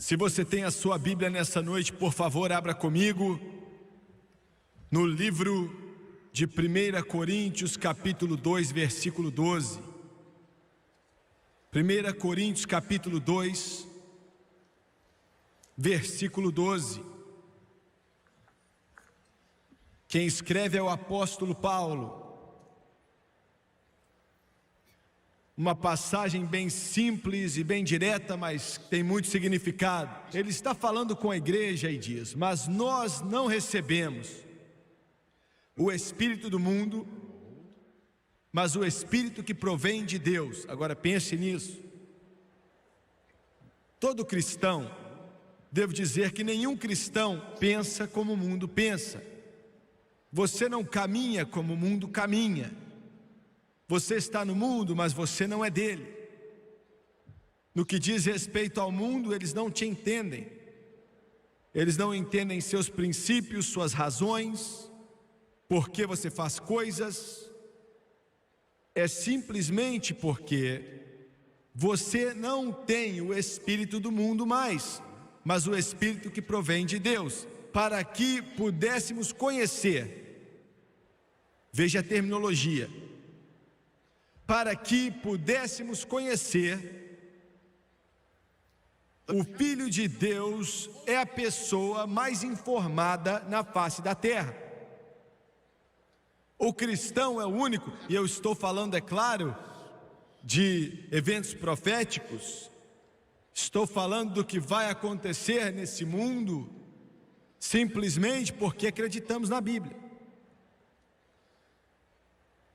Se você tem a sua Bíblia nessa noite, por favor, abra comigo no livro de 1 Coríntios, capítulo 2, versículo 12. 1 Coríntios, capítulo 2, versículo 12. Quem escreve é o apóstolo Paulo. Uma passagem bem simples e bem direta, mas tem muito significado. Ele está falando com a igreja e diz: mas nós não recebemos o espírito do mundo, mas o espírito que provém de Deus. Agora pense nisso. Todo cristão, devo dizer que nenhum cristão pensa como o mundo pensa. Você não caminha como o mundo caminha. Você está no mundo, mas você não é dele. No que diz respeito ao mundo, eles não te entendem. Eles não entendem seus princípios, suas razões, por que você faz coisas. É simplesmente porque você não tem o espírito do mundo mais, mas o espírito que provém de Deus, para que pudéssemos conhecer. Veja a terminologia. Para que pudéssemos conhecer, o Filho de Deus é a pessoa mais informada na face da terra. O cristão é o único, e eu estou falando, é claro, de eventos proféticos, estou falando do que vai acontecer nesse mundo, simplesmente porque acreditamos na Bíblia.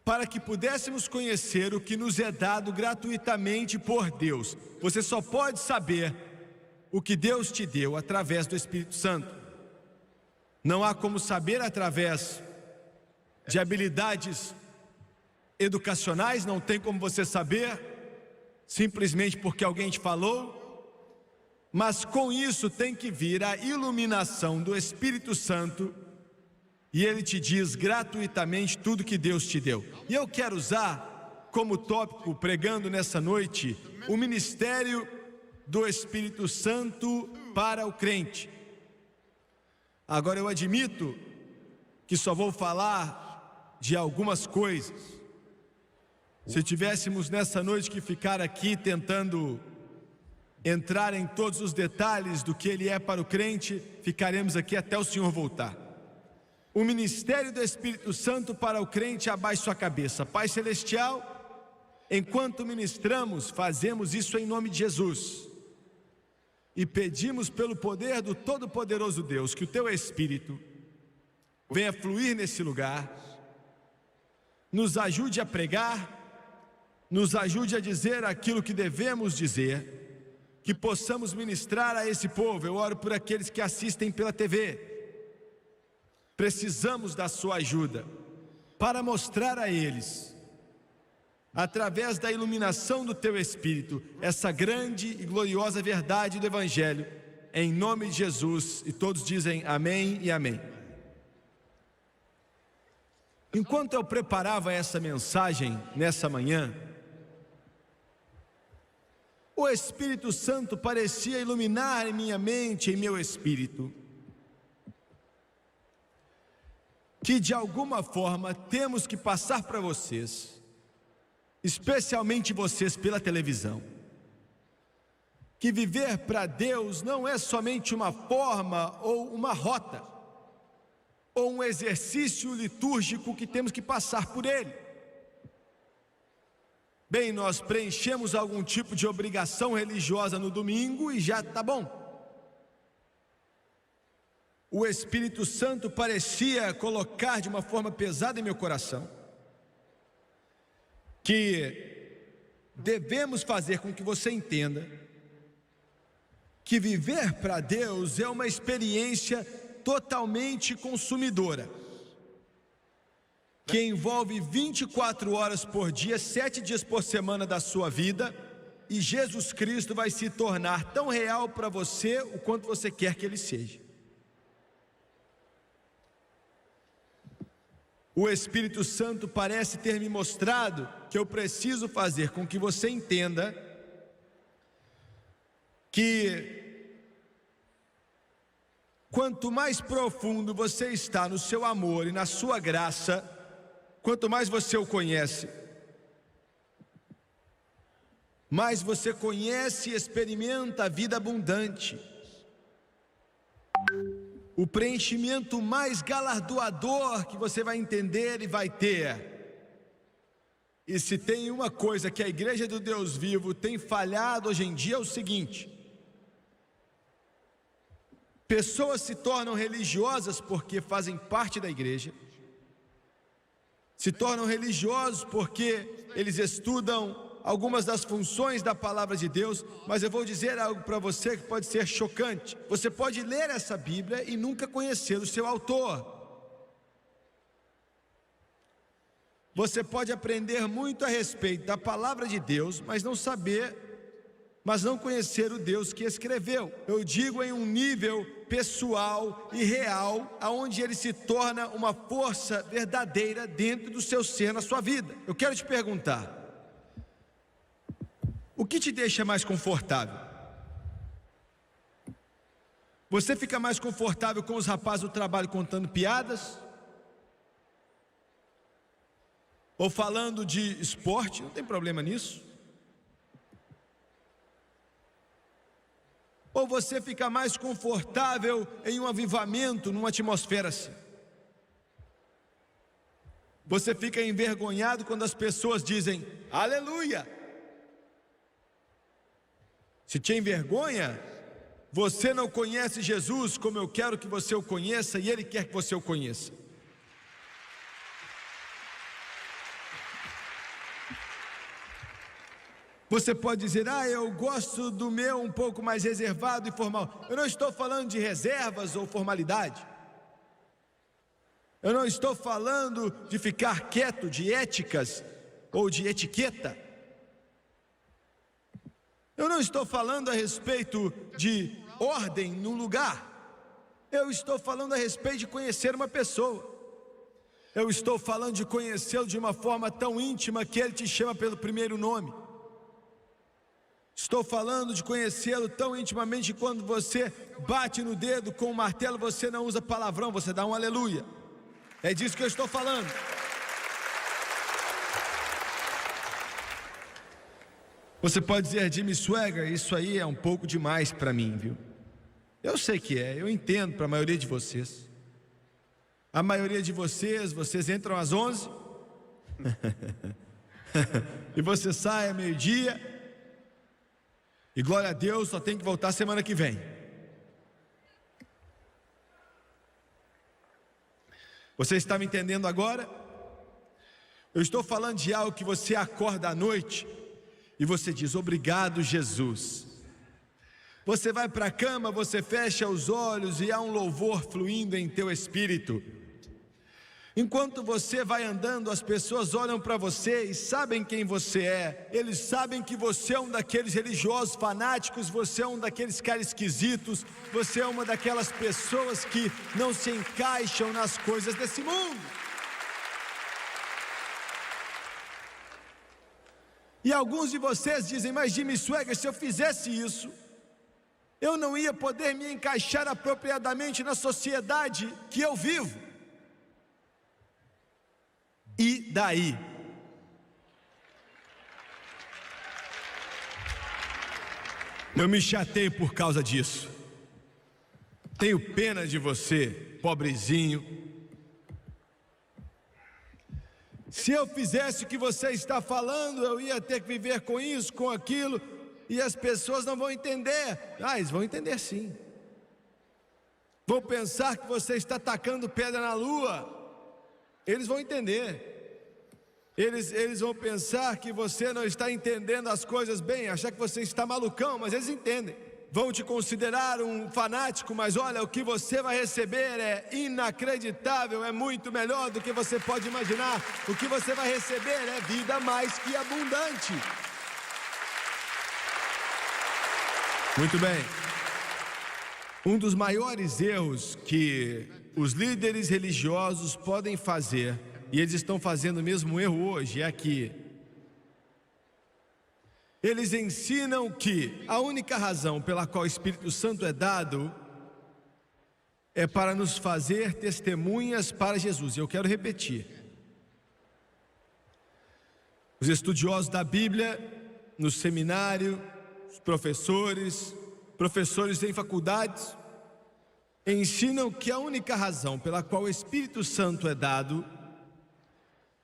Para que pudéssemos conhecer o que nos é dado gratuitamente por Deus. Você só pode saber o que Deus te deu através do Espírito Santo. Não há como saber através de habilidades educacionais, não tem como você saber, simplesmente porque alguém te falou, mas com isso tem que vir a iluminação do Espírito Santo, e Ele te diz gratuitamente tudo que Deus te deu. E eu quero usar como tópico, pregando nessa noite, o ministério do Espírito Santo para o crente. Agora eu admito que só vou falar de algumas coisas. Se tivéssemos nessa noite que ficar aqui tentando entrar em todos os detalhes do que Ele é para o crente, ficaremos aqui até o Senhor voltar. O ministério do Espírito Santo para o crente abaixa sua cabeça. Pai Celestial, enquanto ministramos, fazemos isso em nome de Jesus. E pedimos pelo poder do Todo-Poderoso Deus, que o Teu Espírito venha fluir nesse lugar, nos ajude a pregar, nos ajude a dizer aquilo que devemos dizer, que possamos ministrar a esse povo. Eu oro por aqueles que assistem pela TV. Precisamos da sua ajuda para mostrar a eles, através da iluminação do Teu Espírito, essa grande e gloriosa verdade do Evangelho, em nome de Jesus. E todos dizem amém e amém. Enquanto eu preparava essa mensagem nessa manhã, o Espírito Santo parecia iluminar em minha mente, em meu espírito, que de alguma forma temos que passar para vocês, especialmente vocês pela televisão, que viver para Deus não é somente uma forma ou uma rota, ou um exercício litúrgico que temos que passar por ele. Bem, nós preenchemos algum tipo de obrigação religiosa no domingo e já está bom. O Espírito Santo parecia colocar de uma forma pesada em meu coração que devemos fazer com que você entenda que viver para Deus é uma experiência totalmente consumidora, que envolve 24 horas por dia, 7 dias por semana da sua vida, e Jesus Cristo vai se tornar tão real para você o quanto você quer que Ele seja. O Espírito Santo parece ter me mostrado que eu preciso fazer com que você entenda que Quanto mais profundo você está no seu amor e na sua graça, quanto mais você o conhece, mais você conhece e experimenta a vida abundante. O preenchimento mais galardoador que você vai entender e vai ter. E se tem uma coisa que a Igreja do Deus Vivo tem falhado hoje em dia é o seguinte: pessoas se tornam religiosas porque fazem parte da igreja, se tornam religiosos porque eles estudam algumas das funções da palavra de Deus, mas eu vou dizer algo para você que pode ser chocante. Você pode ler essa Bíblia e nunca conhecer o seu autor. Você pode aprender muito a respeito da palavra de Deus, mas não conhecer o Deus que escreveu. Eu digo em um nível pessoal e real, aonde ele se torna uma força verdadeira dentro do seu ser, na sua vida. Eu quero te perguntar: o que te deixa mais confortável? Você fica mais confortável com os rapazes do trabalho contando piadas? Ou falando de esporte? Não tem problema nisso. Ou você fica mais confortável em um avivamento, numa atmosfera assim? Você fica envergonhado quando as pessoas dizem aleluia. Se te envergonha, você não conhece Jesus como eu quero que você o conheça e Ele quer que você o conheça. Você pode dizer, eu gosto do meu um pouco mais reservado e formal. Eu não estou falando de reservas ou formalidade. Eu não estou falando de ficar quieto, de éticas ou de etiqueta. Eu não estou falando a respeito de ordem no lugar. Eu estou falando a respeito de conhecer uma pessoa. Eu estou falando de conhecê-lo de uma forma tão íntima que ele te chama pelo primeiro nome. Estou falando de conhecê-lo tão intimamente que quando você bate no dedo com o martelo, você não usa palavrão, você dá um aleluia. É disso que eu estou falando. Você pode dizer, Jimmy Swaggart, isso aí é um pouco demais para mim, viu? Eu sei que é, eu entendo para a maioria de vocês. A maioria de vocês entram às 11 e você sai a meio-dia. E glória a Deus, só tem que voltar semana que vem. Você está me entendendo agora? Eu estou falando de algo que você acorda à noite e você diz, obrigado, Jesus. Você vai para a cama, você fecha os olhos e há um louvor fluindo em teu espírito. Enquanto você vai andando, as pessoas olham para você e sabem quem você é. Eles sabem que você é um daqueles religiosos fanáticos, você é um daqueles caras esquisitos, você é uma daquelas pessoas que não se encaixam nas coisas desse mundo. E alguns de vocês dizem, mas Jimmy Swaggart, se eu fizesse isso, eu não ia poder me encaixar apropriadamente na sociedade que eu vivo. E daí? Eu me chateio por causa disso. Tenho pena de você, pobrezinho. Se eu fizesse o que você está falando, eu ia ter que viver com isso, com aquilo, e as pessoas não vão entender. Eles vão entender sim. Vão pensar que você está tacando pedra na lua. Eles vão entender. Eles vão pensar que você não está entendendo as coisas bem, achar que você está malucão, mas eles entendem. Vão te considerar um fanático, mas olha, o que você vai receber é inacreditável, é muito melhor do que você pode imaginar. O que você vai receber é vida mais que abundante. Muito bem. Um dos maiores erros que os líderes religiosos podem fazer, e eles estão fazendo o mesmo erro hoje, é que eles ensinam que a única razão pela qual o Espírito Santo é dado é para nos fazer testemunhas para Jesus. E eu quero repetir. Os estudiosos da Bíblia, no seminário, os professores em faculdades, ensinam que a única razão pela qual o Espírito Santo é dado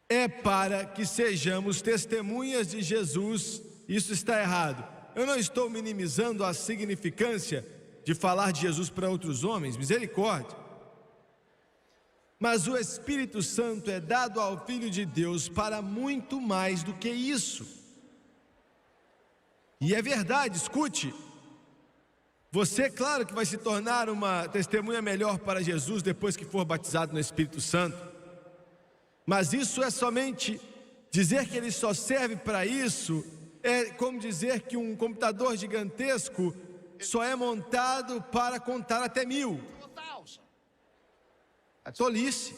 é para que sejamos testemunhas de Jesus. Isso está errado. Eu não estou minimizando a significância de falar de Jesus para outros homens, misericórdia. Mas o Espírito Santo é dado ao Filho de Deus para muito mais do que isso. E é verdade, escute. Você, claro que vai se tornar uma testemunha melhor para Jesus depois que for batizado no Espírito Santo. Mas isso é somente dizer que ele só serve para isso. É como dizer que um computador gigantesco só é montado para contar até 1000. É tolice.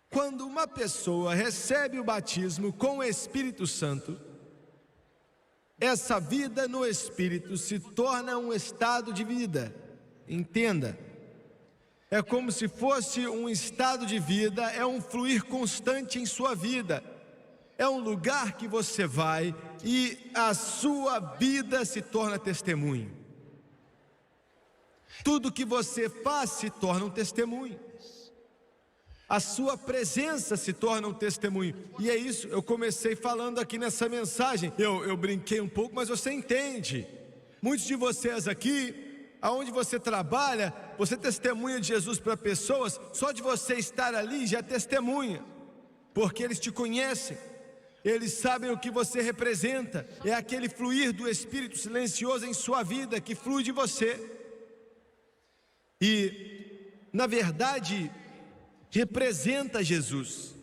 Quando uma pessoa recebe o batismo com o Espírito Santo, essa vida no Espírito se torna um estado de vida. Entenda. É como se fosse um estado de vida, é um fluir constante em sua vida. É um lugar que você vai e a sua vida se torna testemunho. Tudo que você faz se torna um testemunho. A sua presença se torna um testemunho. E é isso, eu comecei falando aqui nessa mensagem. Eu brinquei um pouco, mas você entende. Muitos de vocês aqui, aonde você trabalha, você testemunha de Jesus para pessoas. Só de você estar ali já testemunha, porque eles te conhecem. Eles sabem o que você representa. É aquele fluir do Espírito silencioso em sua vida que flui de você. E, na verdade, representa Jesus.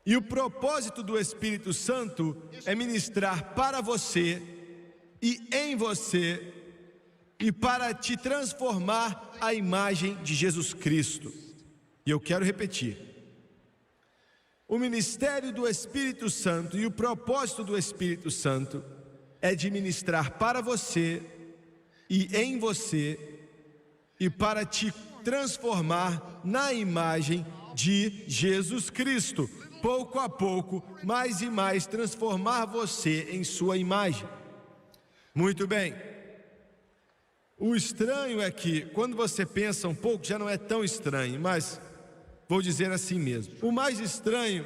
E o propósito do Espírito Santo é ministrar para você e em você e para te transformar à imagem de Jesus Cristo. E eu quero repetir. O ministério do Espírito Santo e o propósito do Espírito Santo é de ministrar para você e em você e para te transformar na imagem de Jesus Cristo. Pouco a pouco, mais e mais, transformar você em sua imagem. Muito bem. O estranho é que, quando você pensa um pouco, já não é tão estranho, mas vou dizer assim mesmo. O mais estranho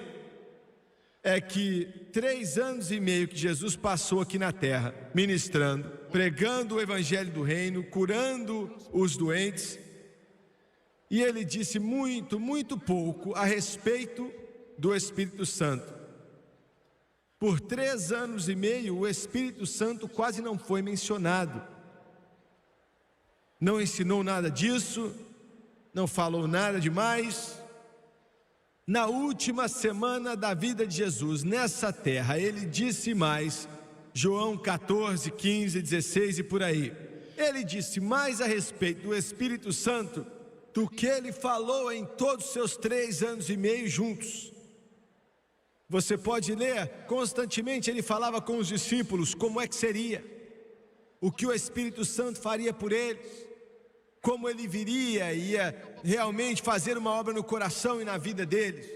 é que 3 anos e meio que Jesus passou aqui na terra, ministrando, pregando o evangelho do reino, curando os doentes, e ele disse muito, muito pouco a respeito do Espírito Santo. Por 3 anos e meio, o Espírito Santo quase não foi mencionado. Não ensinou nada disso, não falou nada demais. Na última semana da vida de Jesus nessa terra, ele disse mais, João 14, 15, 16 e por aí. Ele disse mais a respeito do Espírito Santo do que ele falou em todos os seus 3 anos e meio juntos. Você pode ler, constantemente ele falava com os discípulos como é que seria, o que o Espírito Santo faria por eles, como ele viria e ia realmente fazer uma obra no coração e na vida deles.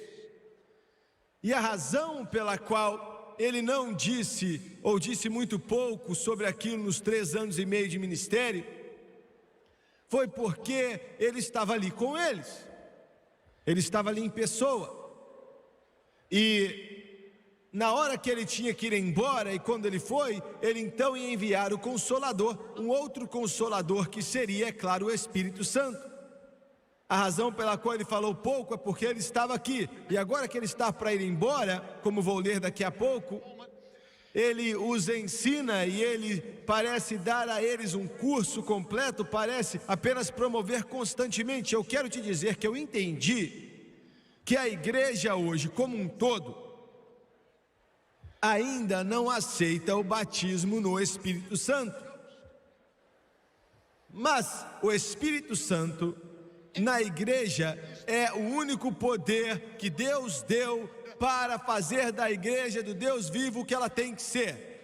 E a razão pela qual ele não disse, ou disse muito pouco sobre aquilo nos 3 anos e meio de ministério, foi porque ele estava ali com eles. Ele estava ali em pessoa. E na hora que ele tinha que ir embora, e quando ele foi, ele então ia enviar o Consolador, um outro Consolador que seria, é claro, o Espírito Santo. A razão pela qual ele falou pouco é porque ele estava aqui. E agora que ele está para ir embora, como vou ler daqui a pouco, ele os ensina e ele parece dar a eles um curso completo, parece apenas promover constantemente. Eu quero te dizer que eu entendi que a igreja hoje, como um todo, ainda não aceita o batismo no Espírito Santo. Mas o Espírito Santo na igreja é o único poder que Deus deu para fazer da igreja do Deus vivo o que ela tem que ser.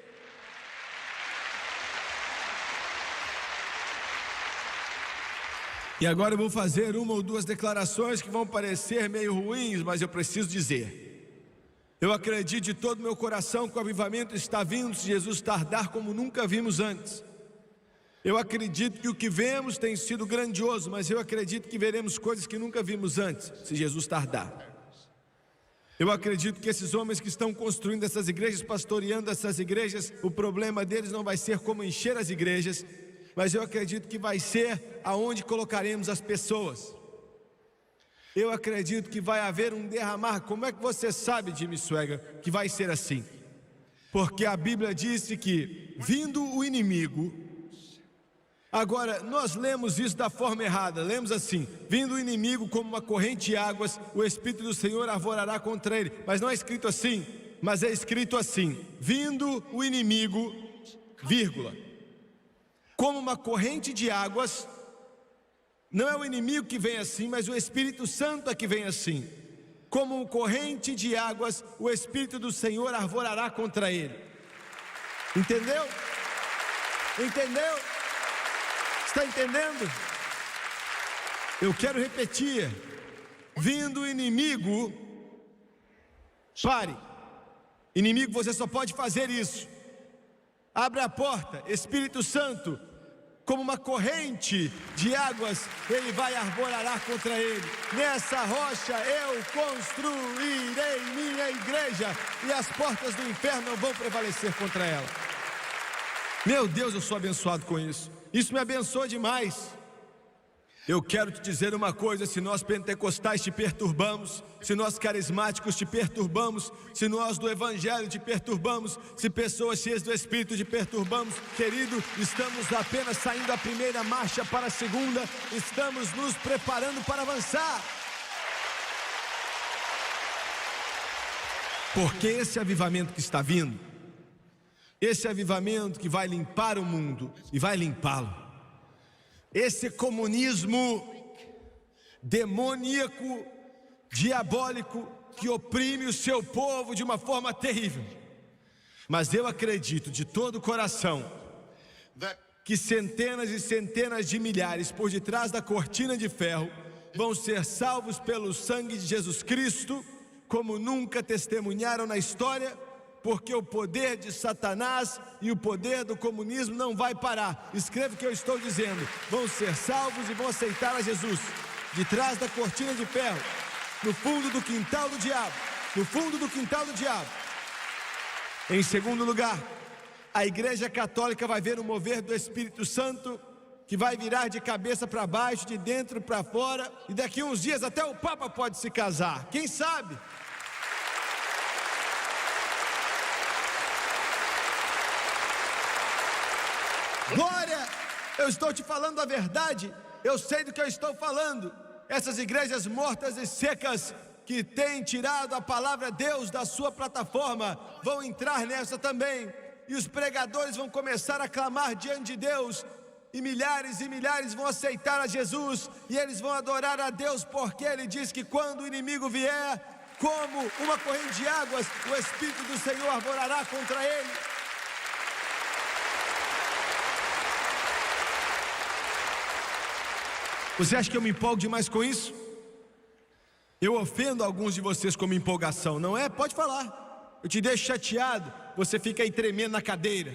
E agora eu vou fazer uma ou duas declarações que vão parecer meio ruins, mas eu preciso dizer. Eu acredito de todo o meu coração que o avivamento está vindo se Jesus tardar como nunca vimos antes. Eu acredito que o que vemos tem sido grandioso, mas eu acredito que veremos coisas que nunca vimos antes, se Jesus tardar. Eu acredito que esses homens que estão construindo essas igrejas, pastoreando essas igrejas, o problema deles não vai ser como encher as igrejas, mas eu acredito que vai ser aonde colocaremos as pessoas. Eu acredito que vai haver um derramar. Como é que você sabe, Jimmy Swaggart, que vai ser assim? Porque a Bíblia disse que, vindo o inimigo... Agora, nós lemos isso da forma errada, lemos assim: vindo o inimigo como uma corrente de águas, o Espírito do Senhor arvorará contra ele. Mas não é escrito assim, mas é escrito assim: vindo o inimigo, vírgula, como uma corrente de águas. Não é o inimigo que vem assim, mas o Espírito Santo é que vem assim. Como uma corrente de águas, o Espírito do Senhor arvorará contra ele. Entendeu? Entendeu? Está entendendo? Eu quero repetir: vindo o inimigo, pare. Inimigo, você só pode fazer isso. Abre a porta, Espírito Santo, como uma corrente de águas, ele vai arvorará contra ele. Nessa rocha eu construirei minha igreja, e as portas do inferno não vão prevalecer contra ela. Meu Deus, eu sou abençoado com isso. Isso me abençoa demais. Eu quero te dizer uma coisa: se nós pentecostais te perturbamos, se nós carismáticos te perturbamos, se nós do evangelho te perturbamos, se pessoas cheias do Espírito te perturbamos, querido, estamos apenas saindo a primeira marcha para a segunda, estamos nos preparando para avançar. Porque esse avivamento que está vindo, esse avivamento que vai limpar o mundo e vai limpá-lo, esse comunismo demoníaco, diabólico, que oprime o seu povo de uma forma terrível. Mas eu acredito de todo o coração que centenas e centenas de milhares por detrás da cortina de ferro vão ser salvos pelo sangue de Jesus Cristo, como nunca testemunharam na história. Porque o poder de Satanás e o poder do comunismo não vai parar. Escreva o que eu estou dizendo: vão ser salvos e vão aceitar a Jesus, de trás da cortina de ferro, no fundo do quintal do diabo, no fundo do quintal do diabo. Em segundo lugar, a Igreja Católica vai ver o mover do Espírito Santo, que vai virar de cabeça para baixo, de dentro para fora, e daqui a uns dias até o Papa pode se casar, quem sabe? Glória, eu estou te falando a verdade, eu sei do que eu estou falando. Essas igrejas mortas e secas que têm tirado a palavra de Deus da sua plataforma vão entrar nessa também, e os pregadores vão começar a clamar diante de Deus, e milhares vão aceitar a Jesus, e eles vão adorar a Deus, porque Ele diz que quando o inimigo vier, como uma corrente de águas, o Espírito do Senhor arvorará contra ele. Você acha que eu me empolgo demais com isso? Eu ofendo alguns de vocês com minha empolgação, não é? Pode falar. Eu te deixo chateado, você fica aí tremendo na cadeira.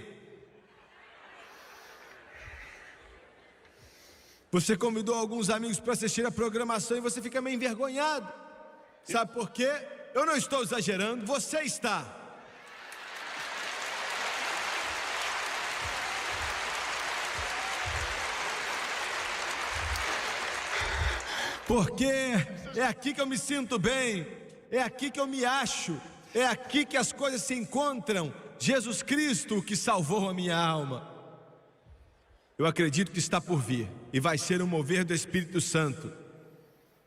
Você convidou alguns amigos para assistir a programação e você fica meio envergonhado. Sabe por quê? Eu não estou exagerando, você está. Porque é aqui que eu me sinto bem, é aqui que eu me acho, é aqui que as coisas se encontram. Jesus Cristo que salvou a minha alma. Eu acredito que está por vir, e vai ser um mover do Espírito Santo.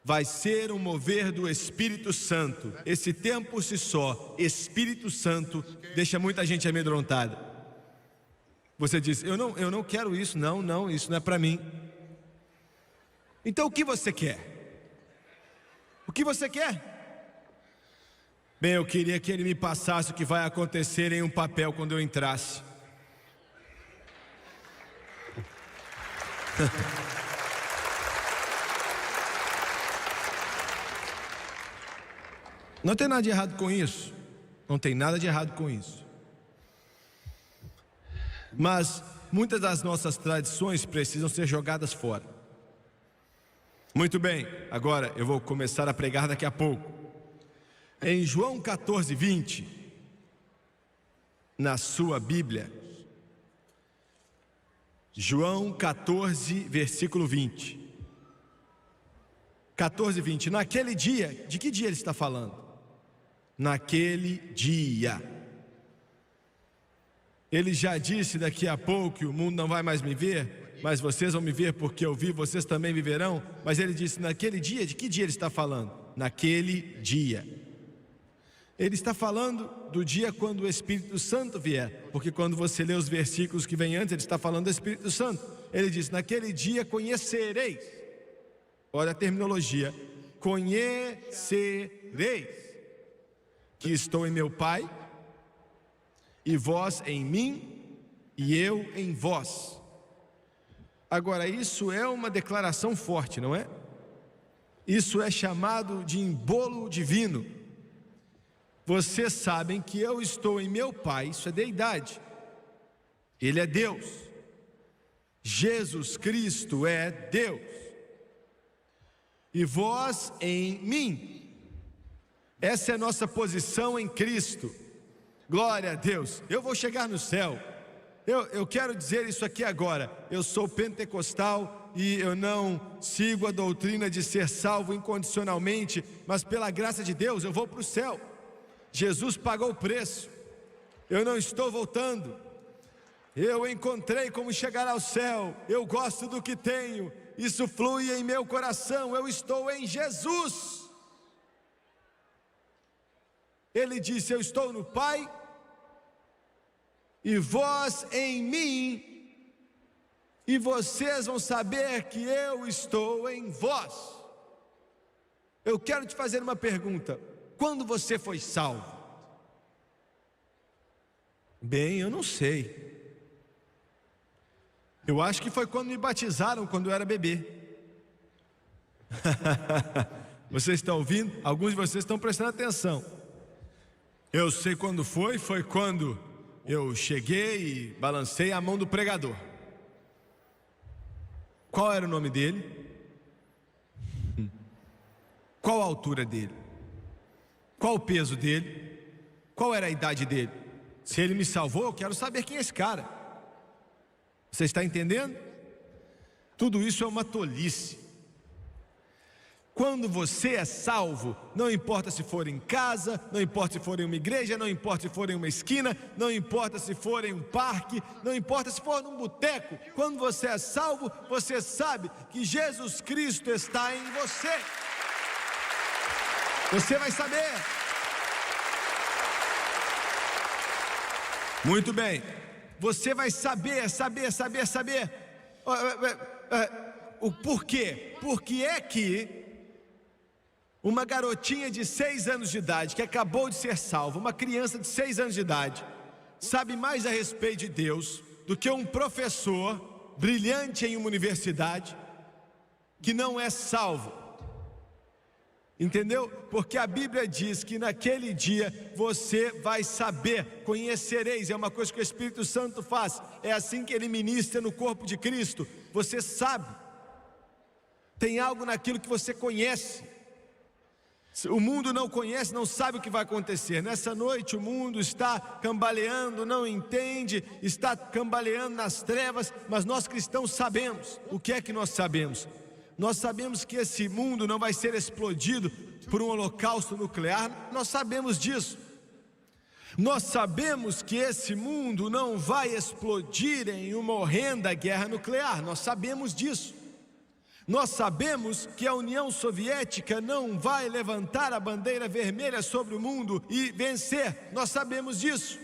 Vai ser um mover do Espírito Santo. Esse tempo por si só, Espírito Santo, deixa muita gente amedrontada. Você diz: eu não quero isso, não, isso não é para mim. Então o que você quer? O que você quer? Bem, eu queria que ele me passasse o que vai acontecer em um papel quando eu entrasse. Não tem nada de errado com isso. Não tem nada de errado com isso. Mas muitas das nossas tradições precisam ser jogadas fora. Muito bem, agora eu vou começar a pregar daqui a pouco. Em João 14:20, na sua Bíblia, João 14, versículo 20. 14:20. Naquele dia, de que dia ele está falando? Naquele dia. Ele já disse daqui a pouco que o mundo não vai mais me ver, mas vocês vão me ver porque eu vi, vocês também viverão. Mas ele disse naquele dia, de que dia ele está falando? Naquele dia. Ele está falando do dia quando o Espírito Santo vier, porque quando você lê os versículos que vêm antes, ele está falando do Espírito Santo. Ele diz, naquele dia conhecereis. Olha a terminologia, conhecereis que estou em meu Pai, e vós em mim, e eu em vós. Agora, isso é uma declaração forte, não é? Isso é chamado de embolo divino. Vocês sabem que eu estou em meu Pai, isso é deidade. Ele é Deus. Jesus Cristo é Deus. E vós em mim. Essa é a nossa posição em Cristo. Glória a Deus. Eu vou chegar no céu. Eu quero dizer isso aqui agora. Eu sou pentecostal e eu não sigo a doutrina de ser salvo incondicionalmente, mas pela graça de Deus eu vou para o céu. Jesus pagou o preço. Eu não estou voltando. Eu encontrei como chegar ao céu. Eu gosto do que tenho. Isso flui em meu coração. Eu estou em Jesus. Ele disse, eu estou no Pai, e vós em mim, e vocês vão saber que eu estou em vós. Eu quero te fazer uma pergunta. Quando você foi salvo? Bem, eu não sei. Eu acho que foi quando me batizaram, quando eu era bebê. Vocês estão ouvindo? Alguns de vocês estão prestando atenção. Eu sei quando foi quando eu cheguei e balancei a mão do pregador. Qual era o nome dele? Qual a altura dele? Qual o peso dele? Qual era a idade dele? Se ele me salvou, eu quero saber quem é esse cara. Você está entendendo? Tudo isso é uma tolice. Quando você é salvo, não importa se for em casa, não importa se for em uma igreja, não importa se for em uma esquina, não importa se for em um parque, não importa se for num boteco. Quando você é salvo, você sabe que Jesus Cristo está em você. Você vai saber. Muito bem. Você vai saber. O porquê? Porque é que uma garotinha de 6 anos de idade, que acabou de ser salva, uma criança de 6 anos de idade, sabe mais a respeito de Deus do que um professor brilhante em uma universidade que não é salvo. Entendeu? Porque a Bíblia diz que naquele dia você vai saber, conhecereis, é uma coisa que o Espírito Santo faz, é assim que ele ministra no corpo de Cristo. Você sabe, tem algo naquilo que você conhece. O mundo não conhece, não sabe o que vai acontecer. Nessa noite o mundo está cambaleando, não entende, está cambaleando nas trevas, mas nós cristãos sabemos. O que é que nós sabemos? Nós sabemos que esse mundo não vai ser explodido por um holocausto nuclear. Nós sabemos disso. Nós sabemos que esse mundo não vai explodir em uma horrenda guerra nuclear. Nós sabemos disso. Nós sabemos que a União Soviética não vai levantar a bandeira vermelha sobre o mundo e vencer. Nós sabemos disso.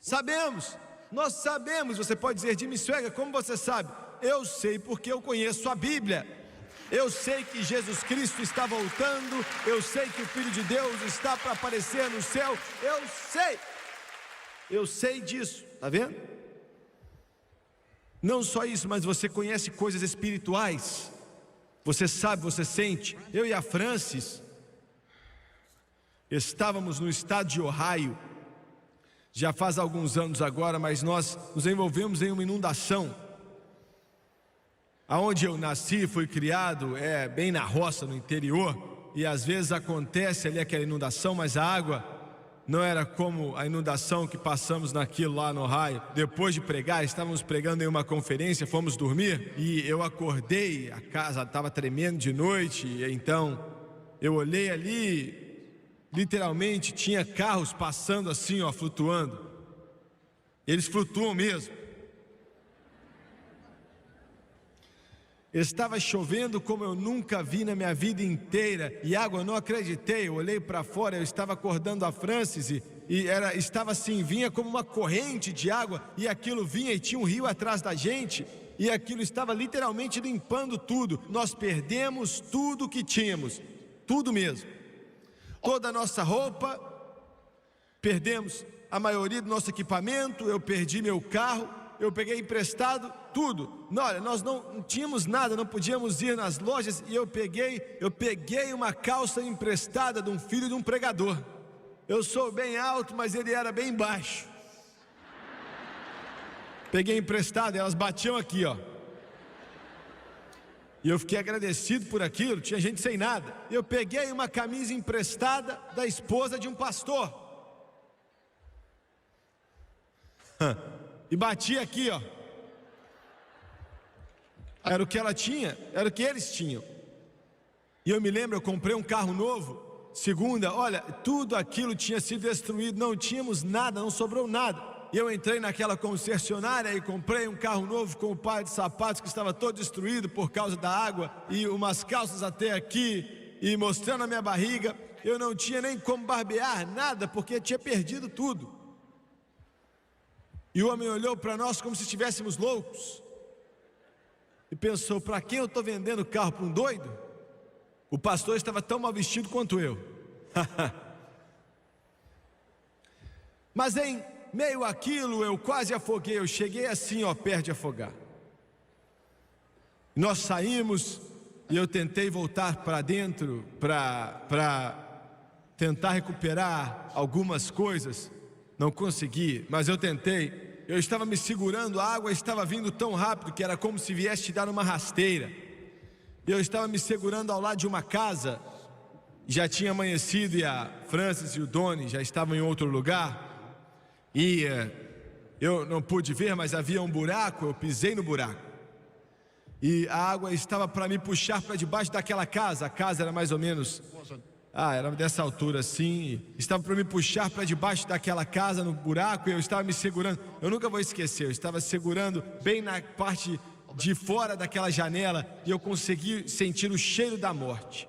Sabemos. Nós sabemos. Você pode dizer, Jimmy Swaggart, como você sabe? Eu sei porque eu conheço a Bíblia. Eu sei que Jesus Cristo está voltando. Eu sei que o Filho de Deus está para aparecer no céu. Eu sei disso. Está vendo? Não só isso, mas você conhece coisas espirituais. Você sabe, você sente. Eu e a Francis, Estávamos no estado de Ohio, já faz alguns anos agora, mas nós nos envolvemos em uma inundação. Aonde eu nasci, fui criado, é bem na roça, no interior, e às vezes acontece ali aquela inundação, mas a água não era como a inundação que passamos naquilo lá no Ohio. Depois de pregar, estávamos pregando em uma conferência, fomos dormir e eu acordei, a casa estava tremendo de noite, e então eu olhei ali, literalmente tinha carros passando assim, ó, flutuando. Eles flutuam mesmo. Estava chovendo como eu nunca vi na minha vida inteira, e água, eu não acreditei. Eu olhei para fora, eu estava acordando a Francis estava assim, vinha como uma corrente de água, e aquilo vinha e tinha um rio atrás da gente, e aquilo estava literalmente limpando tudo. Nós perdemos tudo que tínhamos, tudo mesmo, toda a nossa roupa, perdemos a maioria do nosso equipamento, eu perdi meu carro, eu peguei emprestado tudo. Olha, nós não tínhamos nada, não podíamos ir nas lojas, e eu peguei uma calça emprestada de um filho de um pregador. Eu sou bem alto, mas ele era bem baixo. Peguei emprestado, elas batiam aqui, ó. E eu fiquei agradecido por aquilo, tinha gente sem nada. Eu peguei uma camisa emprestada da esposa de um pastor. E bati aqui, ó. Era o que ela tinha, era o que eles tinham. E eu me lembro, eu comprei um carro novo. Segunda, olha, tudo aquilo tinha sido destruído, não tínhamos nada, não sobrou nada. E eu entrei naquela concessionária e comprei um carro novo com um par de sapatos que estava todo destruído por causa da água, e umas calças até aqui, e mostrando a minha barriga. Eu não tinha nem como barbear nada, porque tinha perdido tudo. E o homem olhou para nós como se estivéssemos loucos e pensou: para quem eu estou vendendo carro? Para um doido? O pastor estava tão mal vestido quanto eu. Mas em meio àquilo eu quase afoguei. Eu cheguei assim, ó, perto de afogar. Nós saímos e eu tentei voltar para dentro para tentar recuperar algumas coisas. Não consegui, mas eu tentei. Eu estava me segurando, a água estava vindo tão rápido que era como se viesse te dar uma rasteira. Eu estava me segurando ao lado de uma casa. Já tinha amanhecido e a Francis e o Doni já estavam em outro lugar. E eu não pude ver, mas havia um buraco, eu pisei no buraco. E a água estava para me puxar para debaixo daquela casa. A casa era mais ou menos... era dessa altura assim, estava para me puxar para debaixo daquela casa, no buraco, e eu estava me segurando. Eu nunca vou esquecer, eu estava segurando bem na parte de fora daquela janela, e eu consegui sentir o cheiro da morte.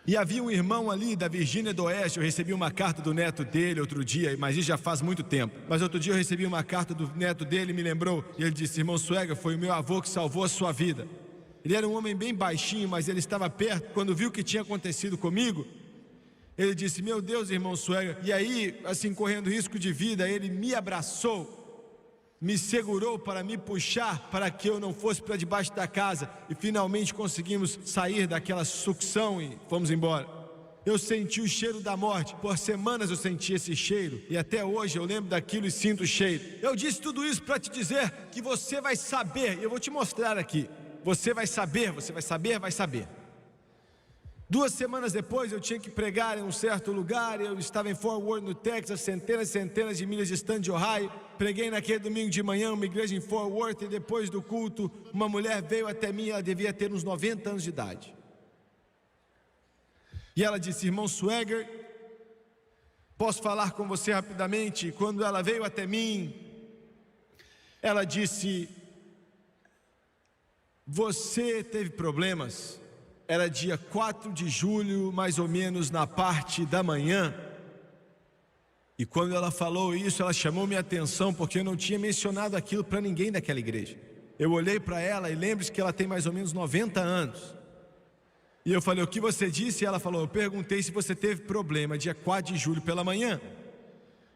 E havia um irmão ali da Virgínia do Oeste. Eu recebi uma carta do neto dele outro dia, mas isso já faz muito tempo. Mas outro dia eu recebi uma carta do neto dele, me lembrou, e ele disse: irmão Swagger, foi o meu avô que salvou a sua vida. Ele era um homem bem baixinho, mas ele estava perto. Quando viu o que tinha acontecido comigo, ele disse: meu Deus, irmão Swagger. E aí, assim, correndo risco de vida, ele me abraçou, me segurou para me puxar para que eu não fosse para debaixo da casa. E finalmente conseguimos sair daquela sucção e fomos embora. Eu senti o cheiro da morte. Por semanas eu senti esse cheiro, e até hoje eu lembro daquilo e sinto o cheiro. Eu disse tudo isso para te dizer que você vai saber. Eu vou te mostrar aqui. Você vai saber, vai saber. 2 semanas depois eu tinha que pregar em um certo lugar. Eu estava em Fort Worth, no Texas, centenas e centenas de milhas distante de Ohio. Preguei naquele domingo de manhã, uma igreja em Fort Worth, e depois do culto, uma mulher veio até mim. Ela devia ter uns 90 anos de idade. E ela disse: irmão Swagger, posso falar com você rapidamente? Quando ela veio até mim, ela disse: você teve problemas. Era dia 4 de julho, mais ou menos na parte da manhã. E quando ela falou isso, ela chamou minha atenção, porque eu não tinha mencionado aquilo para ninguém daquela igreja. Eu olhei para ela e lembre-se que ela tem mais ou menos 90 anos. E eu falei: o que você disse? E ela falou: eu perguntei se você teve problema dia 4 de julho pela manhã.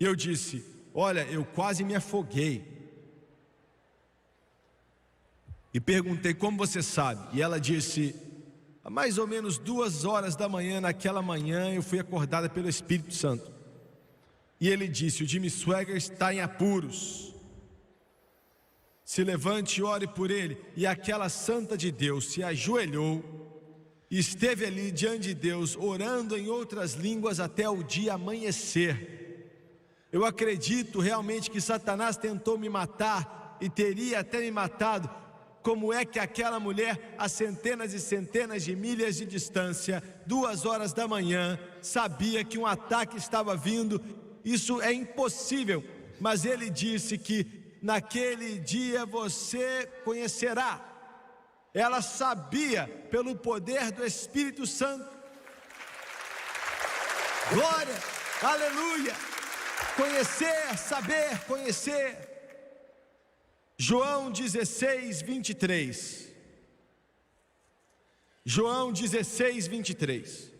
E eu disse: olha, eu quase me afoguei. E perguntei: como você sabe? E ela disse: mais ou menos 2 horas da manhã, naquela manhã, eu fui acordada pelo Espírito Santo. E ele disse: o Jimmy Swaggart está em apuros. Se levante e ore por ele. E aquela santa de Deus se ajoelhou e esteve ali diante de Deus, orando em outras línguas até o dia amanhecer. Eu acredito realmente que Satanás tentou me matar e teria até me matado. Como é que aquela mulher, a centenas e centenas de milhas de distância, 2 horas da manhã, sabia que um ataque estava vindo? Isso é impossível. Mas ele disse que naquele dia você conhecerá. Ela sabia pelo poder do Espírito Santo. Glória, aleluia. Conhecer, saber, conhecer. João 16, 23. João 16, 23.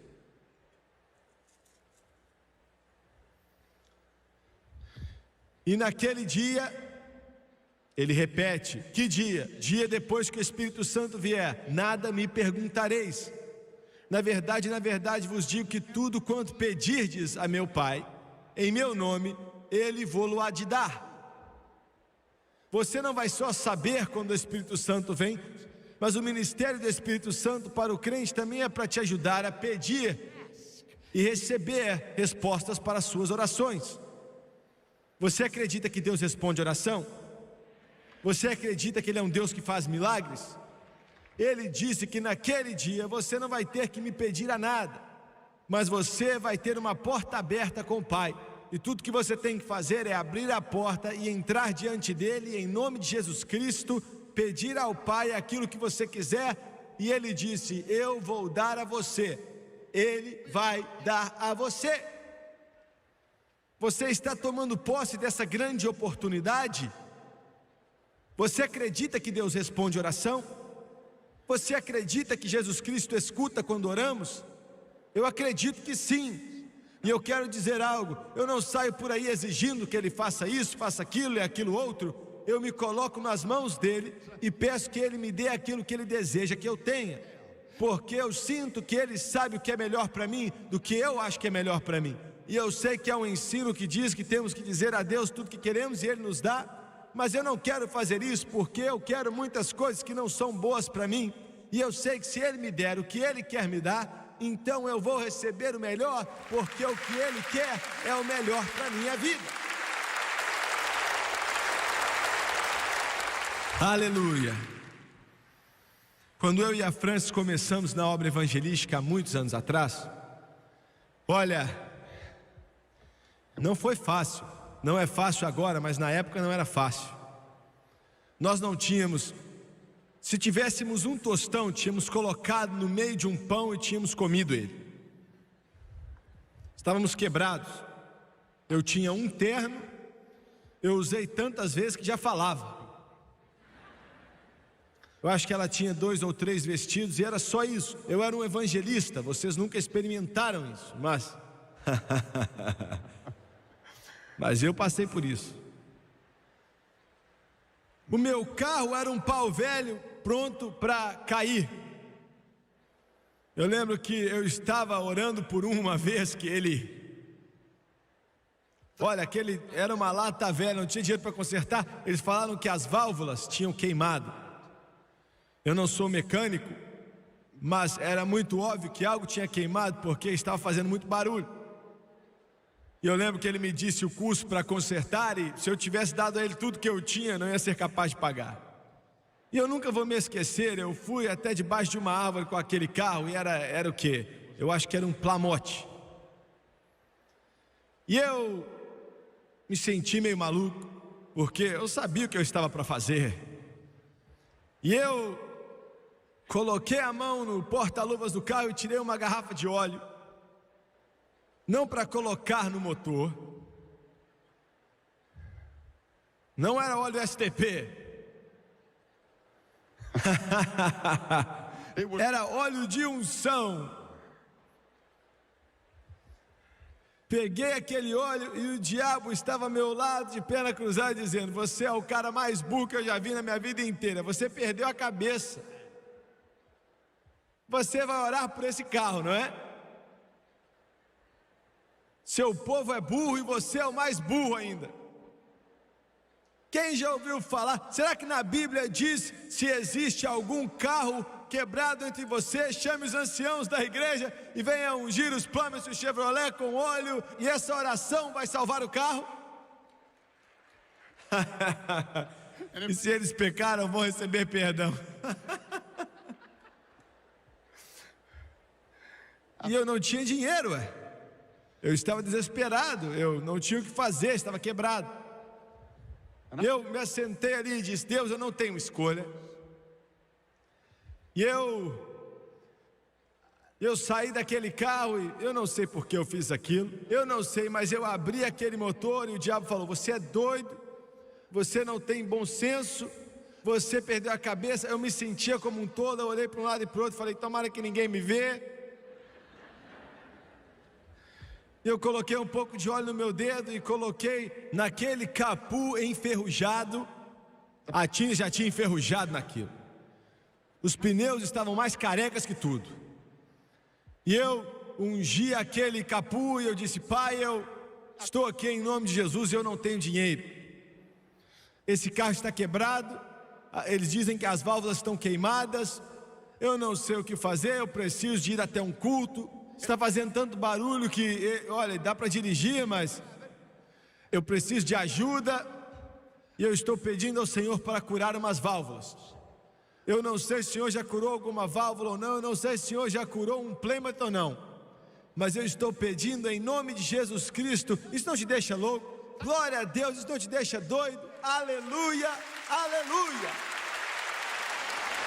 E naquele dia, ele repete: que dia? Dia depois que o Espírito Santo vier, nada me perguntareis. Na verdade vos digo que tudo quanto pedirdes a meu Pai, em meu nome, Ele vô-lo há de dar. Você não vai só saber quando o Espírito Santo vem, mas o ministério do Espírito Santo para o crente também é para te ajudar a pedir e receber respostas para as suas orações. Você acredita que Deus responde oração? Você acredita que Ele é um Deus que faz milagres? Ele disse que naquele dia você não vai ter que me pedir a nada, mas você vai ter uma porta aberta com o Pai. E tudo que você tem que fazer é abrir a porta e entrar diante dele, em nome de Jesus Cristo, pedir ao Pai aquilo que você quiser. E ele disse: eu vou dar a você. Ele vai dar a você. Você está tomando posse dessa grande oportunidade? Você acredita que Deus responde oração? Você acredita que Jesus Cristo escuta quando oramos? Eu acredito que sim. E eu quero dizer algo: eu não saio por aí exigindo que Ele faça isso, faça aquilo e aquilo outro. Eu me coloco nas mãos dEle e peço que Ele me dê aquilo que Ele deseja que eu tenha, porque eu sinto que Ele sabe o que é melhor para mim do que eu acho que é melhor para mim. E eu sei que há um ensino que diz que temos que dizer a Deus tudo que queremos e Ele nos dá, mas eu não quero fazer isso porque eu quero muitas coisas que não são boas para mim. E eu sei que se Ele me der o que Ele quer me dar, então eu vou receber o melhor, porque o que Ele quer é o melhor para a minha vida. Aleluia. Quando eu e a Francis começamos na obra evangelística há muitos anos atrás, olha, não foi fácil. Não é fácil agora, mas na época não era fácil. Nós não tínhamos... Se tivéssemos um tostão, tínhamos colocado no meio de um pão e tínhamos comido ele. Estávamos quebrados. Eu tinha um terno, eu usei tantas vezes que já falava. Eu acho que ela tinha 2 ou 3 vestidos e era só isso. Eu era um evangelista, vocês nunca experimentaram isso, mas... mas eu passei por isso. O meu carro era um pau velho, pronto para cair. Eu lembro que eu estava orando por uma vez que aquele era uma lata velha, não tinha dinheiro para consertar. Eles falaram que as válvulas tinham queimado. Eu não sou mecânico, mas era muito óbvio que algo tinha queimado porque estava fazendo muito barulho. E eu lembro que ele me disse o custo para consertar, e se eu tivesse dado a ele tudo que eu tinha, não ia ser capaz de pagar. E eu nunca vou me esquecer, eu fui até debaixo de uma árvore com aquele carro, e era o quê? Eu acho que era um Plamote. E eu me senti meio maluco, porque eu sabia o que eu estava para fazer. E eu coloquei a mão no porta-luvas do carro e tirei uma garrafa de óleo. Não para colocar no motor, não era óleo STP, era óleo de unção. Peguei aquele óleo e o diabo estava ao meu lado de perna cruzada dizendo: você é o cara mais burro que eu já vi na minha vida inteira, você perdeu a cabeça. você vai orar por esse carro, não é? Seu povo é burro e você é o mais burro ainda. Quem já ouviu falar? Será que na Bíblia diz se existe algum carro quebrado entre vocês? Chame os anciãos da igreja e venha ungir os plumers do Chevrolet com óleo, e essa oração vai salvar o carro? E se eles pecaram, vão receber perdão. E eu não tinha dinheiro, eu estava desesperado, eu não tinha o que fazer, estava quebrado. Eu me assentei ali e disse: Deus, eu não tenho escolha. E eu saí daquele carro e eu não sei por que eu fiz aquilo, eu não sei, mas eu abri aquele motor e o diabo falou: você é doido, você não tem bom senso, você perdeu a cabeça. Eu me sentia como um todo, eu olhei para um lado e para o outro, falei: tomara que ninguém me vê. Eu coloquei um pouco de óleo no meu dedo e coloquei naquele capu enferrujado. A tinta já tinha enferrujado naquilo. Os pneus estavam mais carecas que tudo. E eu ungi aquele capu e eu disse: Pai, eu estou aqui em nome de Jesus e eu não tenho dinheiro. Esse carro está quebrado, eles dizem que as válvulas estão queimadas, eu não sei o que fazer, eu preciso de ir até um culto. Está fazendo tanto barulho que, olha, dá para dirigir, mas eu preciso de ajuda. E eu estou pedindo ao Senhor para curar umas válvulas. Eu não sei se o Senhor já curou alguma válvula ou não, eu não sei se o Senhor já curou um pneumático ou não, mas eu estou pedindo em nome de Jesus Cristo. Isso não te deixa louco? Glória a Deus, isso não te deixa doido? Aleluia, aleluia.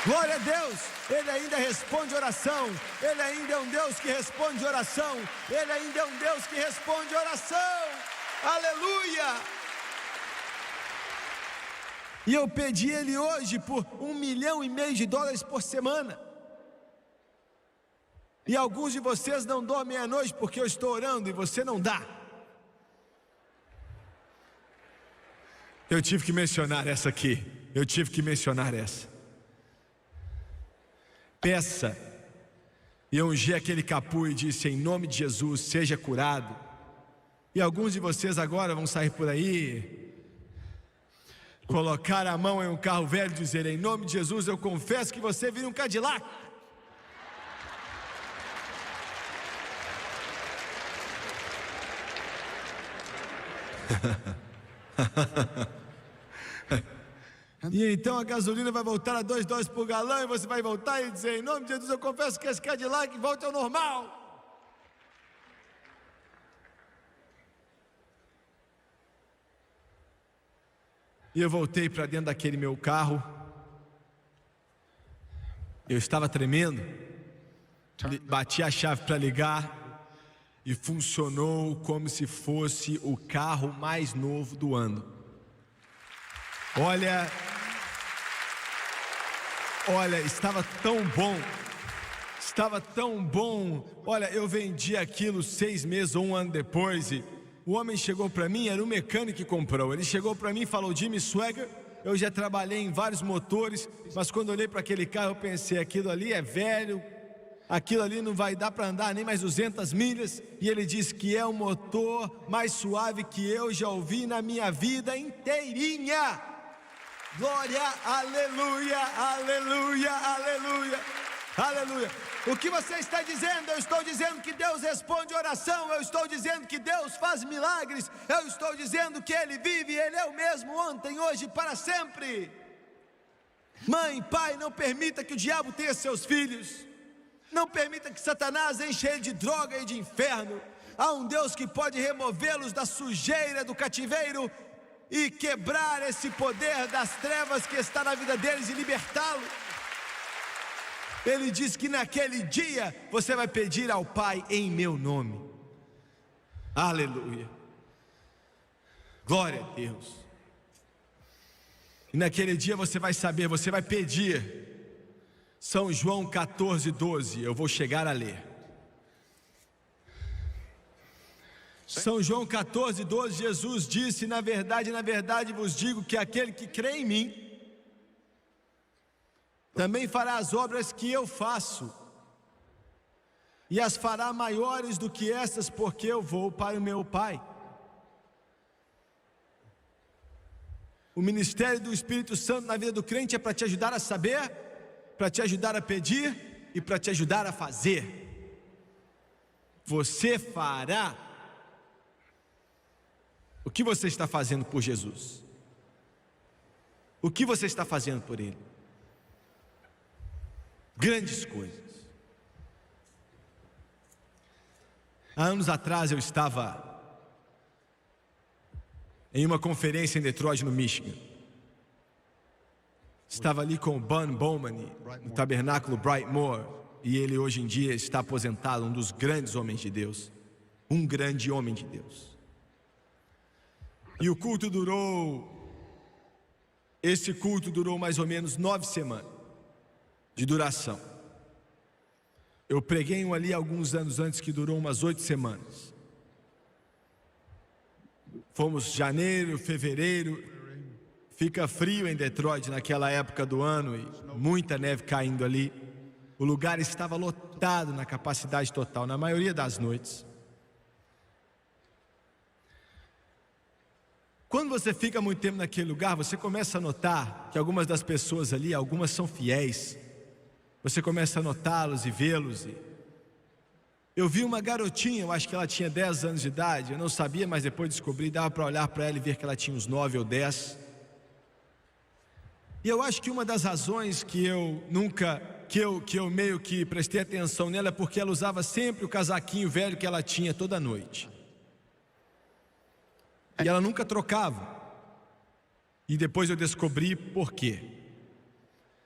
Glória a Deus, Ele ainda responde oração, Ele ainda é um Deus que responde oração, Ele ainda é um Deus que responde oração, aleluia. E eu pedi Ele hoje por $1,5 milhão por semana, e alguns de vocês não dormem à noite porque eu estou orando e você não dá. Eu tive que mencionar essa aqui, eu tive que mencionar essa. Peça. E eu ungi aquele capu e disse: em nome de Jesus, seja curado. E alguns de vocês agora vão sair por aí, colocar a mão em um carro velho e dizer: em nome de Jesus, eu confesso que você vira um Cadillac. E então a gasolina vai voltar a $2 por galão, e você vai voltar e dizer: em nome de Jesus, eu confesso que esse Cadillac volte ao normal. E eu voltei para dentro daquele meu carro. Eu estava tremendo. Bati a chave para ligar e funcionou como se fosse o carro mais novo do ano. Olha, estava tão bom. Olha, eu vendi aquilo 6 meses ou 1 ano depois, e o homem chegou para mim, era um mecânico que comprou. Ele chegou para mim e falou: Jimmy Swaggart, eu já trabalhei em vários motores, mas quando eu olhei para aquele carro eu pensei: aquilo ali é velho, aquilo ali não vai dar para andar nem mais 200 milhas. E ele disse que é o motor mais suave que eu já ouvi na minha vida inteirinha. Glória, aleluia, aleluia, aleluia, aleluia. O que você está dizendo? Eu estou dizendo que Deus responde oração, eu estou dizendo que Deus faz milagres, eu estou dizendo que Ele vive, Ele é o mesmo ontem, hoje e para sempre. Mãe, pai, não permita que o diabo tenha seus filhos, não permita que Satanás enche ele de droga e de inferno. Há um Deus que pode removê-los da sujeira do cativeiro e quebrar esse poder das trevas que está na vida deles e libertá-lo. Ele diz que naquele dia você vai pedir ao Pai em meu nome. Aleluia. Glória a Deus. E naquele dia você vai saber, você vai pedir. São João 14:12, eu vou chegar a ler. São João 14:12, Jesus disse: na verdade vos digo que aquele que crê em mim também fará as obras que eu faço, e as fará maiores do que estas, porque eu vou para o meu Pai. O ministério do Espírito Santo na vida do crente é para te ajudar a saber, para te ajudar a pedir e para te ajudar a fazer. Você fará. O que você está fazendo por Jesus? O que você está fazendo por Ele? Grandes coisas. Há anos atrás eu estava em uma conferência em Detroit, no Michigan. Estava ali com o Bun Bowman no tabernáculo Brightmoor, e ele hoje em dia está aposentado, um dos grandes homens de Deus, um grande homem de Deus. E o culto esse culto durou mais ou menos 9 semanas de duração. Eu preguei um ali alguns anos antes que durou umas 8 semanas. Fomos janeiro, fevereiro, fica frio em Detroit naquela época do ano e muita neve caindo ali. O lugar estava lotado na capacidade total, na maioria das noites. Quando você fica muito tempo naquele lugar, você começa a notar que algumas das pessoas ali, algumas são fiéis. Você começa a notá-los e vê-los. Eu vi uma garotinha, eu acho que ela tinha 10 anos de idade, eu não sabia, mas depois descobri, dava para olhar para ela e ver que ela tinha uns 9 ou 10. E eu acho que uma das razões que eu meio que prestei atenção nela é porque ela usava sempre o casaquinho velho que ela tinha toda noite. E ela nunca trocava. E depois eu descobri por quê.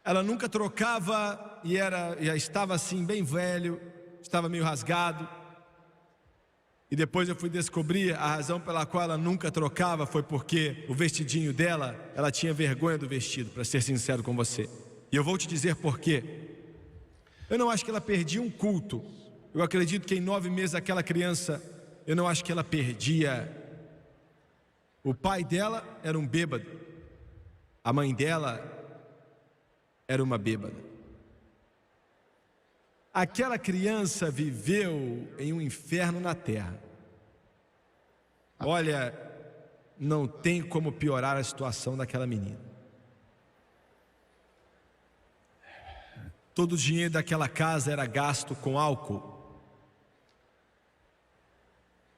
Ela nunca trocava e já estava assim bem velho, estava meio rasgado. E depois eu fui descobrir a razão pela qual ela nunca trocava foi porque o vestidinho dela, ela tinha vergonha do vestido, para ser sincero com você. E eu vou te dizer por quê. Eu não acho que ela perdia um culto. Eu acredito que em 9 meses aquela criança, eu não acho que ela perdia. O pai dela era um bêbado. A mãe dela era uma bêbada. Aquela criança viveu em um inferno na terra. Olha, não tem como piorar a situação daquela menina. Todo o dinheiro daquela casa era gasto com álcool.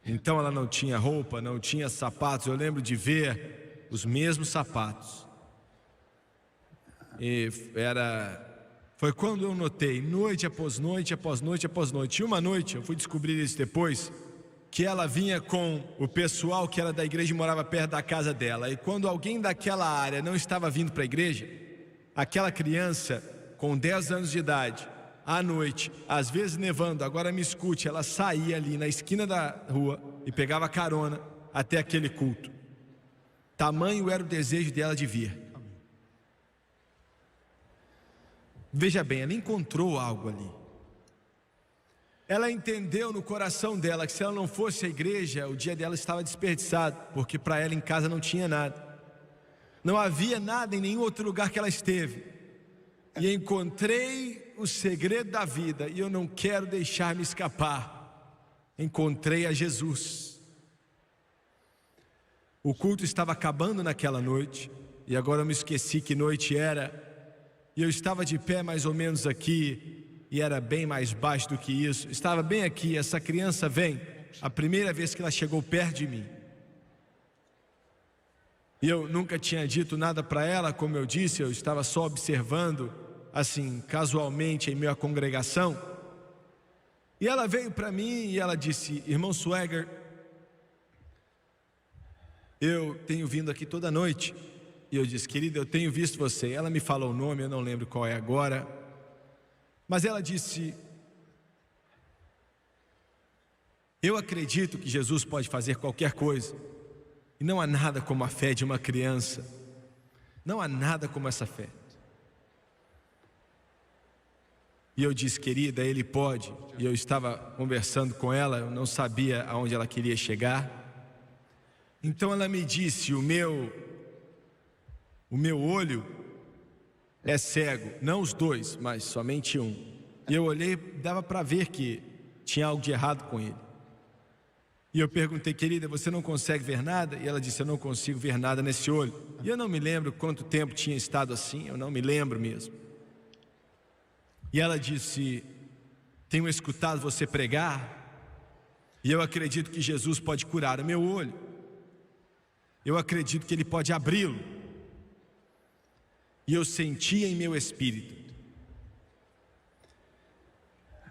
Então ela não tinha roupa, não tinha sapatos. Eu lembro de ver os mesmos sapatos. Foi quando eu notei, noite após noite, após noite, após noite. E uma noite, eu fui descobrir isso depois, que ela vinha com o pessoal que era da igreja e morava perto da casa dela. E quando alguém daquela área não estava vindo para a igreja, aquela criança com 10 anos de idade, à noite, às vezes nevando, agora me escute, ela saía ali na esquina da rua e pegava carona até aquele culto. Tamanho era o desejo dela de vir. Veja bem, ela encontrou algo ali. Ela entendeu no coração dela que se ela não fosse à igreja, o dia dela estava desperdiçado, porque para ela em casa não tinha nada. Não havia nada em nenhum outro lugar que ela esteve. E encontrei o segredo da vida, e eu não quero deixar me escapar. Encontrei a Jesus. O culto estava acabando naquela noite, e agora eu me esqueci que noite era. E eu estava de pé mais ou menos aqui, e era bem mais baixo do que isso. Estava bem aqui, essa criança vem, a primeira vez que ela chegou perto de mim. E eu nunca tinha dito nada para ela, como eu disse, eu estava só observando, assim, casualmente em meio à congregação. E ela veio para mim e ela disse: irmão Swagger, eu tenho vindo aqui toda noite. E eu disse: querida, eu tenho visto você. Ela me falou o nome, eu não lembro qual é agora. Mas ela disse: eu acredito que Jesus pode fazer qualquer coisa. E não há nada como a fé de uma criança. Não há nada como essa fé. E eu disse: querida, Ele pode. E eu estava conversando com ela, eu não sabia aonde ela queria chegar. Então ela me disse: o meu olho é cego. Não os dois, mas somente um. E eu olhei, dava para ver que tinha algo de errado com ele. E eu perguntei: querida, você não consegue ver nada? E ela disse: eu não consigo ver nada nesse olho. E eu não me lembro quanto tempo tinha estado assim, eu não me lembro mesmo. E ela disse: tenho escutado você pregar, e eu acredito que Jesus pode curar o meu olho. Eu acredito que Ele pode abri-lo. E eu sentia em meu espírito.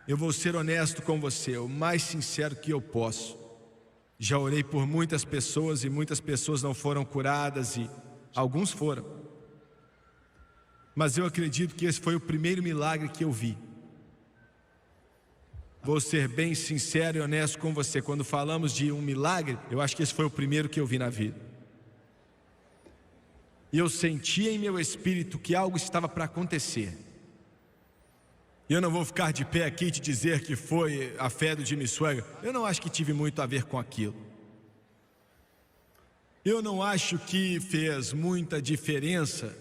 Eu vou ser honesto com você, o mais sincero que eu posso. Já orei por muitas pessoas e muitas pessoas não foram curadas e alguns foram. Mas eu acredito que esse foi o primeiro milagre que eu vi. Vou ser bem sincero e honesto com você. Quando falamos de um milagre, eu acho que esse foi o primeiro que eu vi na vida. E eu sentia em meu espírito que algo estava para acontecer. E eu não vou ficar de pé aqui e te dizer que foi a fé do Jimmy Swaggart. Eu não acho que tive muito a ver com aquilo. Eu não acho que fez muita diferença,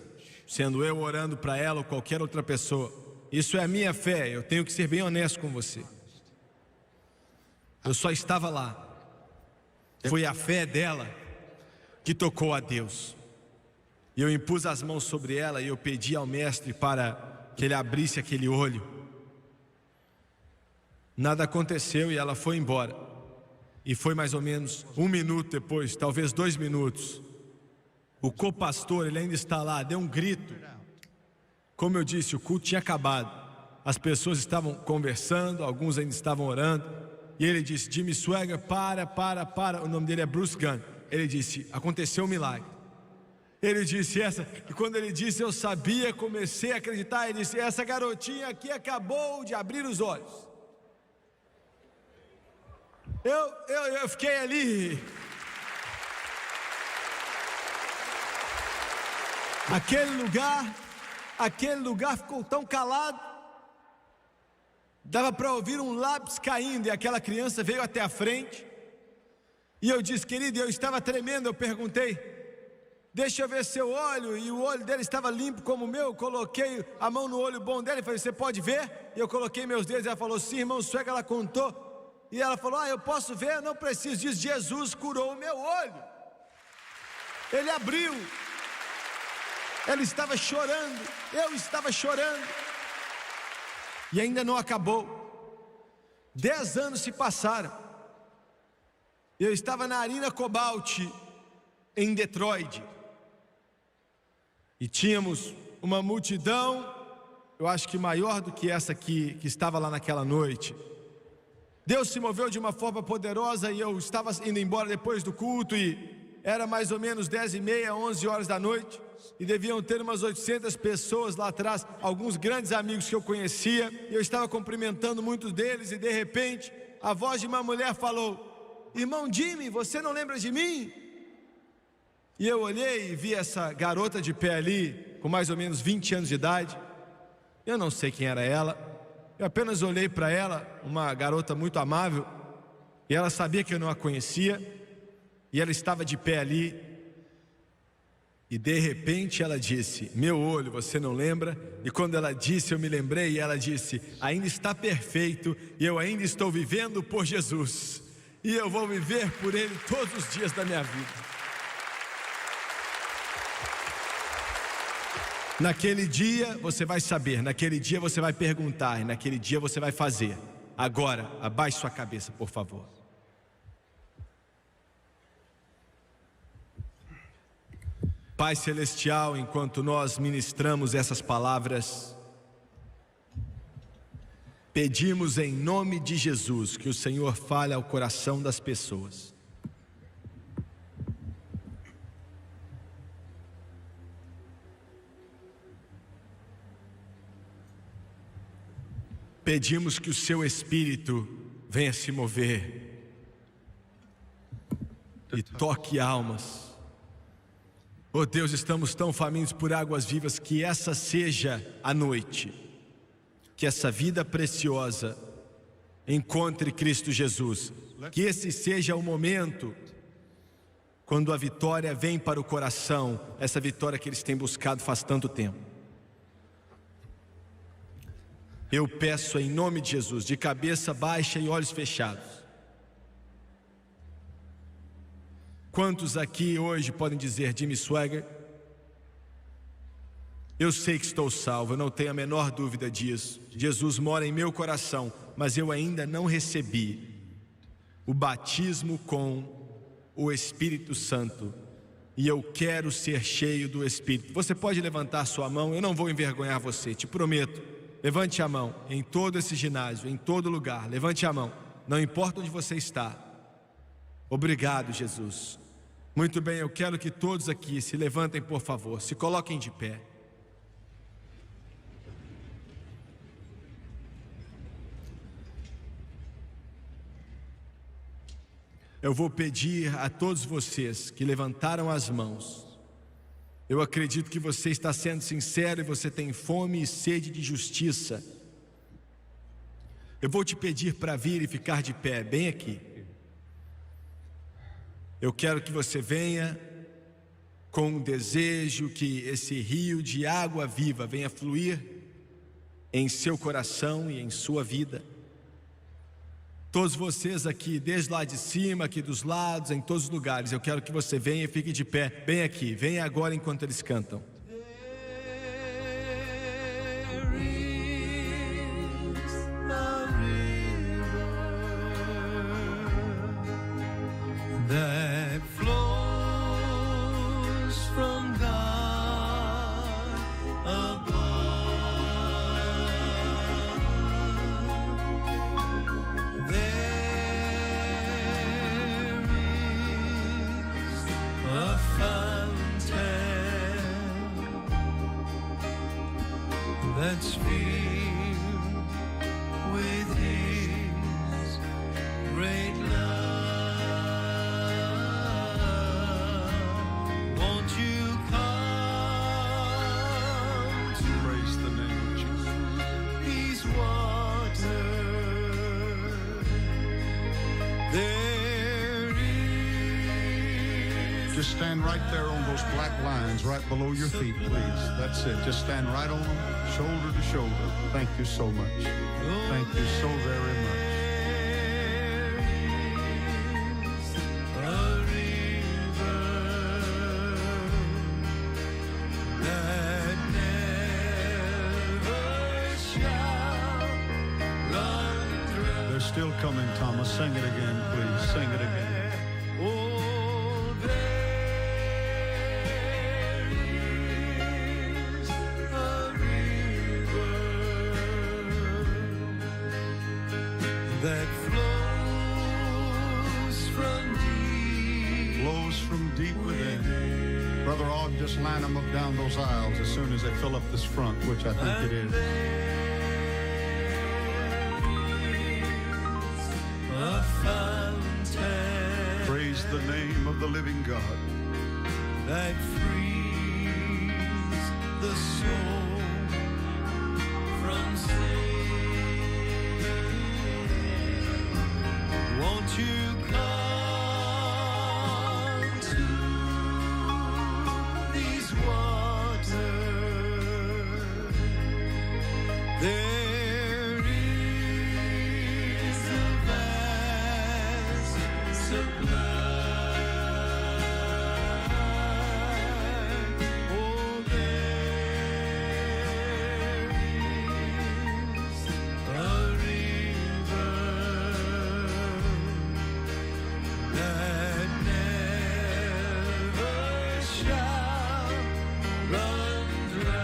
sendo eu orando para ela ou qualquer outra pessoa. Isso é a minha fé, eu tenho que ser bem honesto com você. Eu só estava lá. Foi a fé dela que tocou a Deus. E eu impus as mãos sobre ela e eu pedi ao mestre para que ele abrisse aquele olho. Nada aconteceu e ela foi embora. E foi mais ou menos 1 minuto depois, talvez 2 minutos. O copastor, ele ainda está lá, deu um grito. Como eu disse, o culto tinha acabado. As pessoas estavam conversando, alguns ainda estavam orando. E ele disse: Jimmy Swaggart, para. O nome dele é Bruce Gunn. Ele disse: aconteceu um milagre. Ele disse e quando ele disse, eu sabia, comecei a acreditar. Ele disse: essa garotinha aqui acabou de abrir os olhos. Eu fiquei ali. Aquele lugar ficou tão calado. Dava para ouvir um lápis caindo. E aquela criança veio até a frente. E eu disse: querido, eu estava tremendo. Eu perguntei: deixa eu ver seu olho. E o olho dele estava limpo como o meu. Eu coloquei a mão no olho bom dele e falei: você pode ver? E eu coloquei meus dedos e ela falou: sim, irmão Swaggart. Ela contou. E ela falou: eu posso ver? Eu não preciso disso. Jesus curou o meu olho. Ele abriu. Ela estava chorando. Eu estava chorando. E ainda não acabou. 10 anos se passaram. Eu estava na Arena Cobalt, em Detroit. E tínhamos uma multidão, eu acho que maior do que essa aqui, que estava lá naquela noite. Deus se moveu de uma forma poderosa e eu estava indo embora depois do culto e era mais ou menos 10h30, 11 horas da noite. E deviam ter umas 800 pessoas lá atrás, alguns grandes amigos que eu conhecia. E eu estava cumprimentando muitos deles e de repente a voz de uma mulher falou: irmão Jimmy, você não lembra de mim? E eu olhei e vi essa garota de pé ali, com mais ou menos 20 anos de idade. Eu não sei quem era ela. Eu apenas olhei para ela, uma garota muito amável, e ela sabia que eu não a conhecia, e ela estava de pé ali, e de repente ela disse: meu olho, você não lembra? E quando ela disse, eu me lembrei, e ela disse: ainda está perfeito, e eu ainda estou vivendo por Jesus, e eu vou viver por Ele todos os dias da minha vida. Naquele dia você vai saber, naquele dia você vai perguntar, e naquele dia você vai fazer. Agora, abaixe sua cabeça, por favor. Pai Celestial, enquanto nós ministramos essas palavras, pedimos em nome de Jesus que o Senhor fale ao coração das pessoas. Pedimos que o seu Espírito venha se mover e toque almas. Oh Deus, estamos tão famintos por águas vivas, que essa seja a noite, que essa vida preciosa encontre Cristo Jesus, que esse seja o momento quando a vitória vem para o coração, essa vitória que eles têm buscado faz tanto tempo. Eu peço em nome de Jesus, de cabeça baixa e olhos fechados. Quantos aqui hoje podem dizer: Jimmy Swaggart, eu sei que estou salvo, eu não tenho a menor dúvida disso. Jesus mora em meu coração, mas eu ainda não recebi o batismo com o Espírito Santo. E eu quero ser cheio do Espírito. Você pode levantar sua mão, eu não vou envergonhar você, te prometo. Levante a mão, em todo esse ginásio, em todo lugar, levante a mão. Não importa onde você está. Obrigado, Jesus. Muito bem, eu quero que todos aqui se levantem, por favor, se coloquem de pé. Eu vou pedir a todos vocês que levantaram as mãos. Eu acredito que você está sendo sincero e você tem fome e sede de justiça. Eu vou te pedir para vir e ficar de pé, bem aqui. Eu quero que você venha com um desejo que esse rio de água viva venha fluir em seu coração e em sua vida. Todos vocês aqui, desde lá de cima, aqui dos lados, em todos os lugares, eu quero que você venha e fique de pé, bem aqui, venha agora enquanto eles cantam. That flows from God above. There is a fountain that's filled with His great love. Just stand right there on those black lines right below your feet, please. That's it. Just stand right on them, shoulder to shoulder. Thank you so much. Thank you so very much. They're still coming, Thomas. Sing it again, please. Sing it again. That flows from deep within. Brother Og, just line them up down those aisles as soon as they fill up this front, which I think it is. A fountain. Praise the name of the living God. That frees the soul from sin. Won't you come to these waters? There is a vast supply. Oh, there is a river that never shall run dry.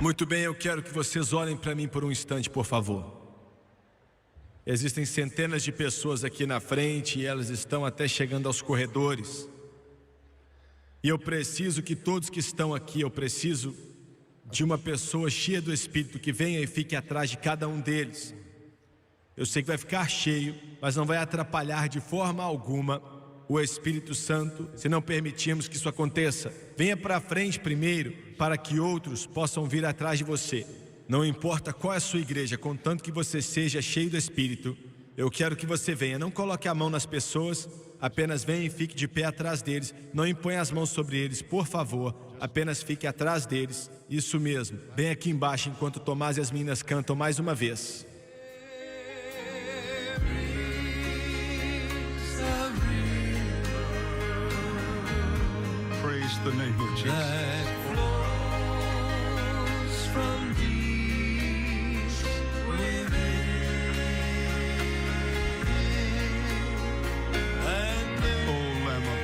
Muito bem, eu quero que vocês olhem para mim por um instante, por favor. Existem centenas de pessoas aqui na frente e elas estão até chegando aos corredores. E eu preciso que todos que estão aqui, eu preciso de uma pessoa cheia do Espírito que venha e fique atrás de cada um deles. Eu sei que vai ficar cheio, mas não vai atrapalhar de forma alguma o Espírito Santo se não permitirmos que isso aconteça. Venha para frente primeiro para que outros possam vir atrás de você. Não importa qual é a sua igreja, contanto que você seja cheio do Espírito, eu quero que você venha. Não coloque a mão nas pessoas, apenas venha e fique de pé atrás deles. Não imponha as mãos sobre eles, por favor. Apenas fique atrás deles. Isso mesmo. Bem aqui embaixo, enquanto Tomás e as meninas cantam mais uma vez. Praise the name of Jesus. That flows from deep within. And there Oh, Lamb of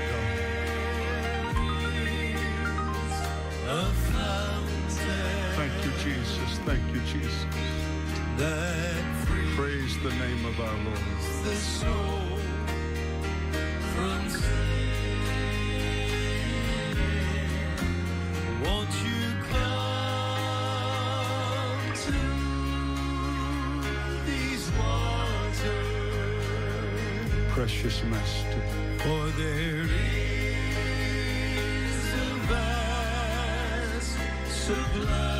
is a fountain God. Thank you, Jesus. Thank you, Jesus. that frees Praise the name of our Lord. the soul from sin. Won't you come to these waters? Precious Master. For there is a vast sublime.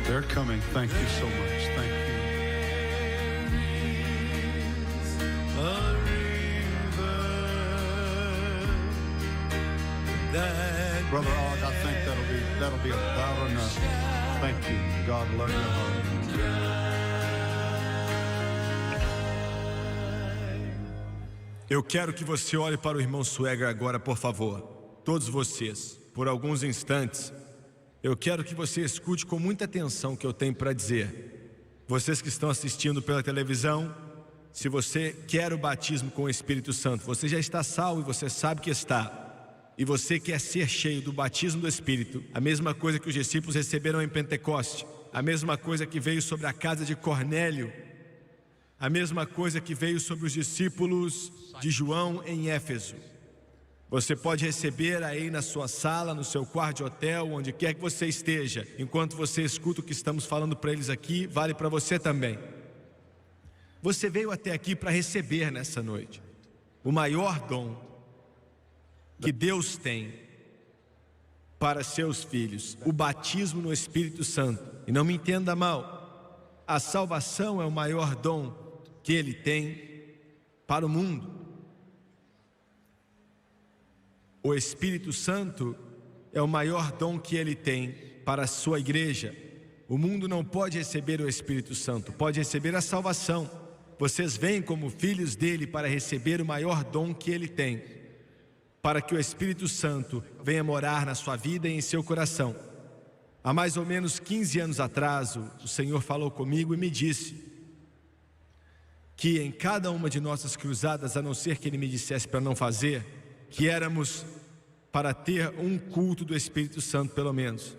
They're coming. Thank you so much. Thank you. A river that Brother Og, I think that'll be about enough. Thank you. God love your heart. Eu quero que você olhe para o irmão Swagger agora, por favor. Todos vocês, por alguns instantes. Eu quero que você escute com muita atenção o que eu tenho para dizer. Vocês que estão assistindo pela televisão, se você quer o batismo com o Espírito Santo, você já está salvo e você sabe que está. E você quer ser cheio do batismo do Espírito, a mesma coisa que os discípulos receberam em Pentecoste, a mesma coisa que veio sobre a casa de Cornélio, a mesma coisa que veio sobre os discípulos de João em Éfeso. Você pode receber aí na sua sala, no seu quarto de hotel, onde quer que você esteja. Enquanto você escuta o que estamos falando para eles aqui, vale para você também. Você veio até aqui para receber nessa noite o maior dom que Deus tem para seus filhos, o batismo no Espírito Santo. E não me entenda mal, a salvação é o maior dom que Ele tem para o mundo. O Espírito Santo é o maior dom que Ele tem para a sua igreja. O mundo não pode receber o Espírito Santo, pode receber a salvação. Vocês vêm como filhos dele para receber o maior dom que Ele tem, para que o Espírito Santo venha morar na sua vida e em seu coração. Há mais ou menos 15 anos atrás, o Senhor falou comigo e me disse que em cada uma de nossas cruzadas, a não ser que Ele me dissesse para não fazer, que éramos para ter um culto do Espírito Santo pelo menos,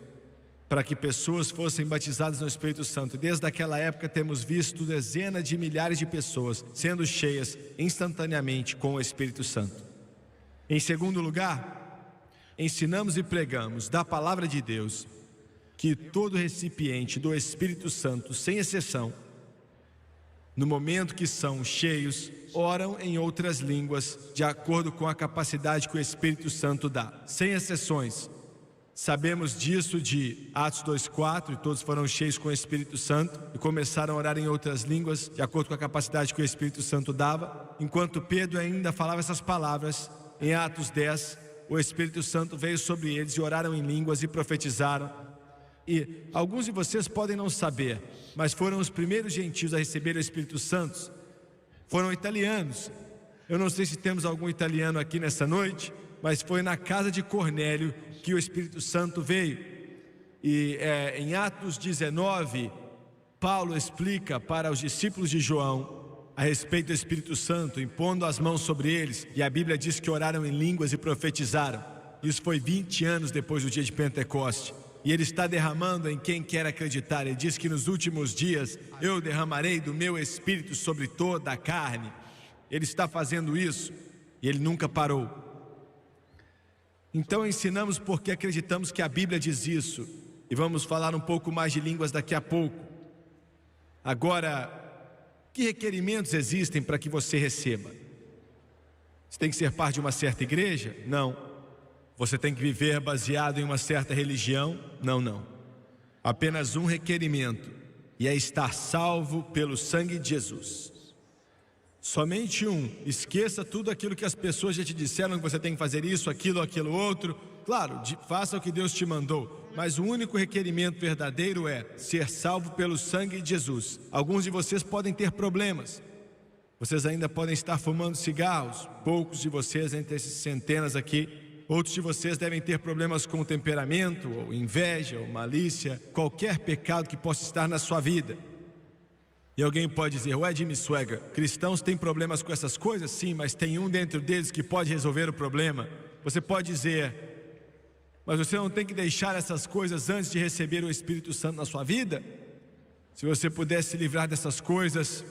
para que pessoas fossem batizadas no Espírito Santo. Desde aquela época temos visto dezenas de milhares de pessoas sendo cheias instantaneamente com o Espírito Santo. Em segundo lugar, ensinamos e pregamos da palavra de Deus que todo recipiente do Espírito Santo, sem exceção, no momento que são cheios, oram em outras línguas, de acordo com a capacidade que o Espírito Santo dá, sem exceções. Sabemos disso de Atos 2:4, e todos foram cheios com o Espírito Santo e começaram a orar em outras línguas, de acordo com a capacidade que o Espírito Santo dava. Enquanto Pedro ainda falava essas palavras, em Atos 10, o Espírito Santo veio sobre eles e oraram em línguas e profetizaram. E alguns de vocês podem não saber, mas foram os primeiros gentios a receber o Espírito Santo, foram italianos. Eu não sei se temos algum italiano aqui nessa noite, mas foi na casa de Cornélio que o Espírito Santo veio. E em Atos 19, Paulo explica para os discípulos de João a respeito do Espírito Santo, impondo as mãos sobre eles, e a Bíblia diz que oraram em línguas e profetizaram. Isso foi 20 anos depois do dia de Pentecoste. E Ele está derramando em quem quer acreditar. Ele diz que nos últimos dias eu derramarei do meu Espírito sobre toda a carne. Ele está fazendo isso e Ele nunca parou. Então ensinamos porque acreditamos que a Bíblia diz isso. E vamos falar um pouco mais de línguas daqui a pouco. Agora, que requerimentos existem para que você receba? Você tem que ser parte de uma certa igreja? Não. Você tem que viver baseado em uma certa religião? Não. Apenas um requerimento, e é estar salvo pelo sangue de Jesus. Somente um. Esqueça tudo aquilo que as pessoas já te disseram, que você tem que fazer isso, aquilo outro. Claro, faça o que Deus te mandou, mas o único requerimento verdadeiro é ser salvo pelo sangue de Jesus. Alguns de vocês podem ter problemas. Vocês ainda podem estar fumando cigarros. Poucos de vocês, entre esses centenas aqui. Outros de vocês devem ter problemas com o temperamento, ou inveja, ou malícia, qualquer pecado que possa estar na sua vida. E alguém pode dizer: ué, Jimmy Swaggart, cristãos têm problemas com essas coisas? Sim, mas tem um dentro deles que pode resolver o problema. Você pode dizer: mas você não tem que deixar essas coisas antes de receber o Espírito Santo na sua vida? Se você pudesse se livrar dessas coisas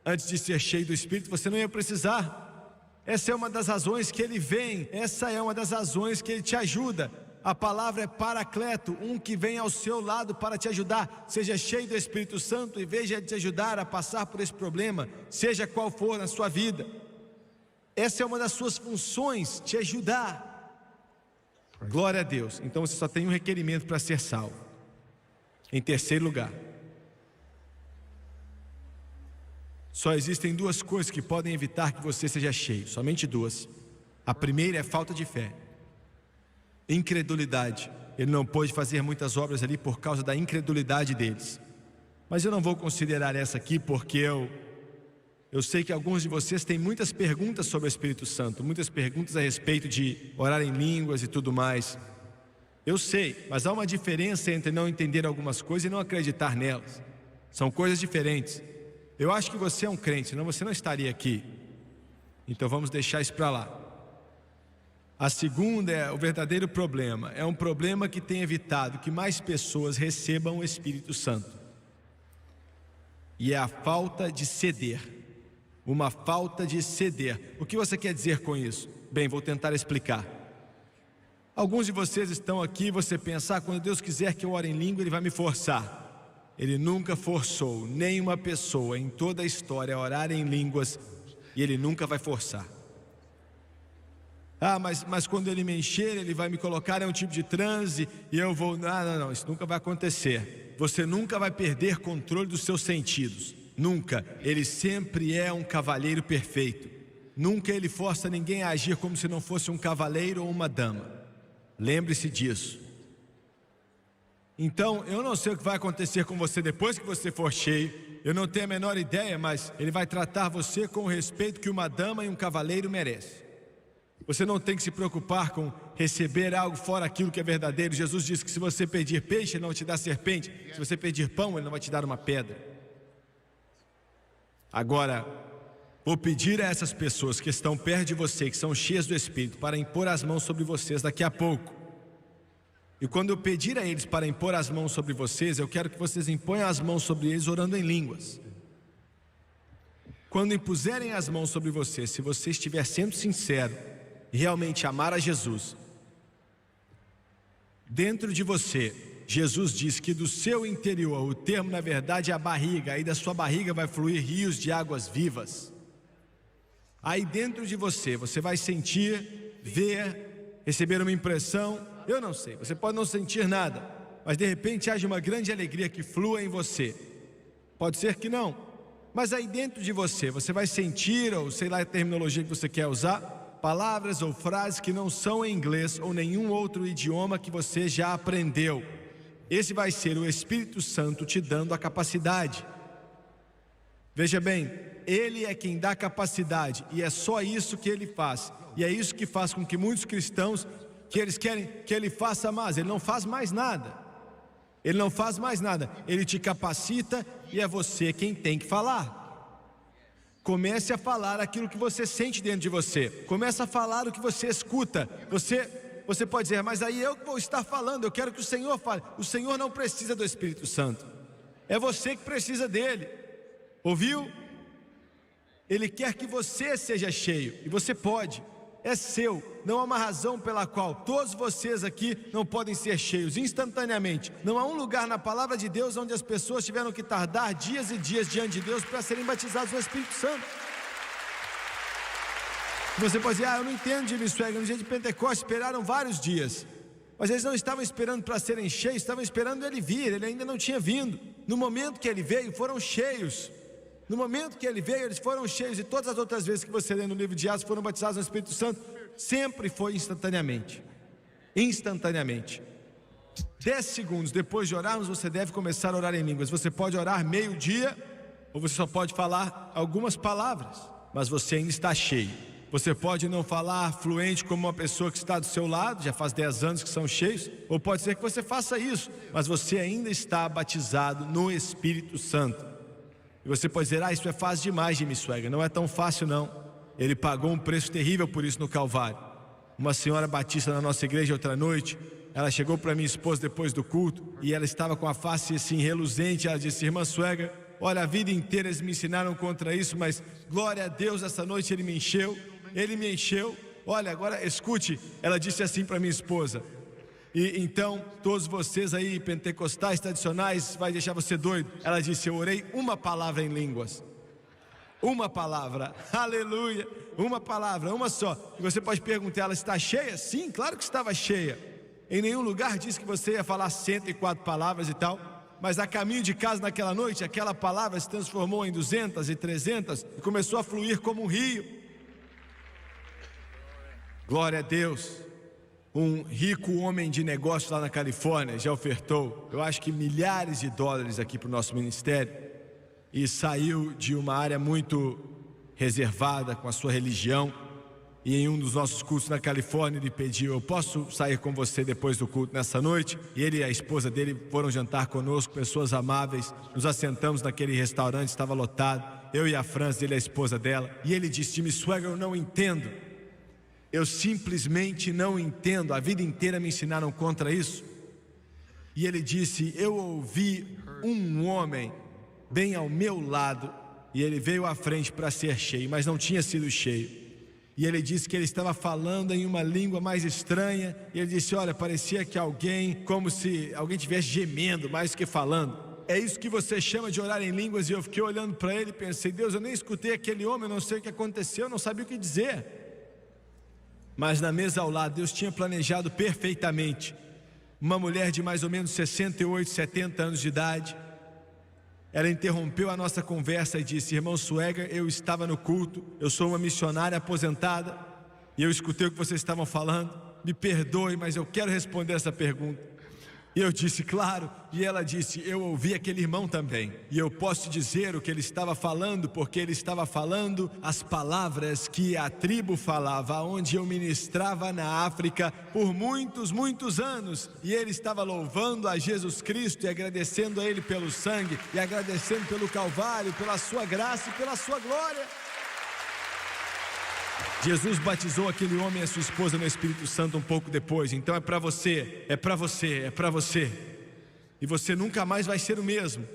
antes de ser cheio do Espírito, você não ia precisar. Essa é uma das razões que Ele vem, essa é uma das razões que Ele te ajuda. A palavra é paracleto, um que vem ao seu lado para te ajudar. Seja cheio do Espírito Santo e veja te ajudar a passar por esse problema, seja qual for na sua vida. Essa é uma das suas funções, te ajudar. Glória a Deus. Então você só tem um requerimento para ser salvo. Em terceiro lugar, só existem duas coisas que podem evitar que você seja cheio, somente duas. A primeira é falta de fé. Incredulidade. Ele não pôde fazer muitas obras ali por causa da incredulidade deles. Mas eu não vou considerar essa aqui porque eu sei que alguns de vocês têm muitas perguntas sobre o Espírito Santo, muitas perguntas a respeito de orar em línguas e tudo mais. Eu sei, mas há uma diferença entre não entender algumas coisas e não acreditar nelas. São coisas diferentes. Eu acho que você é um crente, senão você não estaria aqui. Então vamos deixar isso para lá. A segunda é o verdadeiro problema. É um problema que tem evitado que mais pessoas recebam o Espírito Santo. E é a falta de ceder. Uma falta de ceder. O que você quer dizer com isso? Bem, vou tentar explicar. Alguns de vocês estão aqui e você pensa: quando Deus quiser que eu ore em língua, Ele vai me forçar. Ele nunca forçou nenhuma pessoa em toda a história a orar em línguas, e Ele nunca vai forçar. Mas quando Ele me encher, Ele vai me colocar em um tipo de transe e eu vou... Não, isso nunca vai acontecer. Você nunca vai perder controle dos seus sentidos. Nunca. Ele sempre é um cavalheiro perfeito. Nunca Ele força ninguém a agir como se não fosse um cavaleiro ou uma dama. Lembre-se disso. Então, eu não sei o que vai acontecer com você depois que você for cheio. Eu não tenho a menor ideia, mas Ele vai tratar você com o respeito que uma dama e um cavaleiro merecem. Você não tem que se preocupar com receber algo fora aquilo que é verdadeiro. Jesus disse que se você pedir peixe, Ele não vai te dar serpente. Se você pedir pão, Ele não vai te dar uma pedra. Agora, vou pedir a essas pessoas que estão perto de você, que são cheias do Espírito, para impor as mãos sobre vocês daqui a pouco. E quando eu pedir a eles para impor as mãos sobre vocês, eu quero que vocês imponham as mãos sobre eles orando em línguas. Quando impuserem as mãos sobre você, se você estiver sendo sincero e realmente amar a Jesus, dentro de você, Jesus diz que do seu interior, o termo na verdade é a barriga, aí da sua barriga vai fluir rios de águas vivas. Aí dentro de você, você vai sentir, ver, receber uma impressão, eu não sei, você pode não sentir nada, mas de repente haja uma grande alegria que flua em você. Pode ser que não, mas aí dentro de você, você vai sentir, ou sei lá a terminologia que você quer usar, palavras ou frases que não são em inglês ou nenhum outro idioma que você já aprendeu. Esse vai ser o Espírito Santo te dando a capacidade. Veja bem, Ele é quem dá capacidade e é só isso que Ele faz. E é isso que faz com que muitos cristãos, que eles querem que Ele faça mais, Ele não faz mais nada. Ele não faz mais nada. Ele te capacita e é você quem tem que falar. Comece a falar aquilo que você sente dentro de você. Comece a falar o que você escuta. Você pode dizer: mas aí eu vou estar falando, eu quero que o Senhor fale. O Senhor não precisa do Espírito Santo. É você que precisa dele. Ouviu? Ele quer que você seja cheio. E você pode. É seu. Não há uma razão pela qual todos vocês aqui não podem ser cheios instantaneamente. Não há um lugar na palavra de Deus onde as pessoas tiveram que tardar dias e dias diante de Deus para serem batizados no Espírito Santo. Você pode dizer: eu não entendo, Jimmy Swaggart, no dia de Pentecostes esperaram vários dias. Mas eles não estavam esperando para serem cheios, estavam esperando Ele vir. Ele ainda não tinha vindo. No momento que Ele veio, foram cheios. No momento que ele veio, eles foram cheios, e todas as outras vezes que você lê no livro de Atos foram batizados no Espírito Santo, sempre foi instantaneamente. Instantaneamente. 10 segundos depois de orarmos, você deve começar a orar em línguas. Você pode orar meio-dia, ou você só pode falar algumas palavras, mas você ainda está cheio. Você pode não falar fluente como uma pessoa que está do seu lado, já faz 10 anos que são cheios, ou pode ser que você faça isso, mas você ainda está batizado no Espírito Santo. E você pode dizer, isso é fácil demais, Jimmy Swaggart. Não é tão fácil não. Ele pagou um preço terrível por isso no Calvário. Uma senhora batista na nossa igreja outra noite, ela chegou para minha esposa depois do culto, e ela estava com a face assim reluzente. Ela disse, irmã Swaggart, olha, a vida inteira eles me ensinaram contra isso, mas glória a Deus, essa noite ele me encheu. Olha, agora escute, ela disse assim para minha esposa, e então todos vocês aí pentecostais tradicionais vai deixar você doido. Ela disse, eu orei uma palavra em línguas, uma palavra, aleluia, uma palavra, uma só. E você pode perguntar, ela está cheia? Sim, claro que estava cheia. Em nenhum lugar diz que você ia falar 104 palavras e tal, mas a caminho de casa naquela noite, aquela palavra se transformou em 200 e 300 e começou a fluir como um rio. Glória a Deus. Um rico homem de negócios lá na Califórnia já ofertou, eu acho que milhares de dólares aqui para o nosso ministério, e saiu de uma área muito reservada com a sua religião, e em um dos nossos cultos na Califórnia ele pediu, eu posso sair com você depois do culto nessa noite? E ele e a esposa dele foram jantar conosco, pessoas amáveis, nos assentamos naquele restaurante, estava lotado, eu e a Franz, ele e a esposa dela, e ele disse, Jimmy Swaggart, eu não entendo. Eu simplesmente não entendo, a vida inteira me ensinaram contra isso. E ele disse, eu ouvi um homem bem ao meu lado, e ele veio à frente para ser cheio, mas não tinha sido cheio. E ele disse que ele estava falando em uma língua mais estranha, e ele disse, olha, parecia que alguém, como se alguém estivesse gemendo mais do que falando. É isso que você chama de orar em línguas? E eu fiquei olhando para ele e pensei, Deus, eu nem escutei aquele homem, eu não sei o que aconteceu, eu não sabia o que dizer. Mas na mesa ao lado, Deus tinha planejado perfeitamente. Uma mulher de mais ou menos 68, 70 anos de idade. Ela interrompeu a nossa conversa e disse, irmão Swaggart, eu estava no culto, eu sou uma missionária aposentada, e eu escutei o que vocês estavam falando, me perdoe, mas eu quero responder essa pergunta. E eu disse, claro, e ela disse, eu ouvi aquele irmão também, e eu posso dizer o que ele estava falando, porque ele estava falando as palavras que a tribo falava, onde eu ministrava na África por muitos, muitos anos, e ele estava louvando a Jesus Cristo e agradecendo a Ele pelo sangue, e agradecendo pelo Calvário, pela sua graça e pela sua glória. Jesus batizou aquele homem e a sua esposa no Espírito Santo um pouco depois. Então é para você, é para você, é para você. E você nunca mais vai ser o mesmo.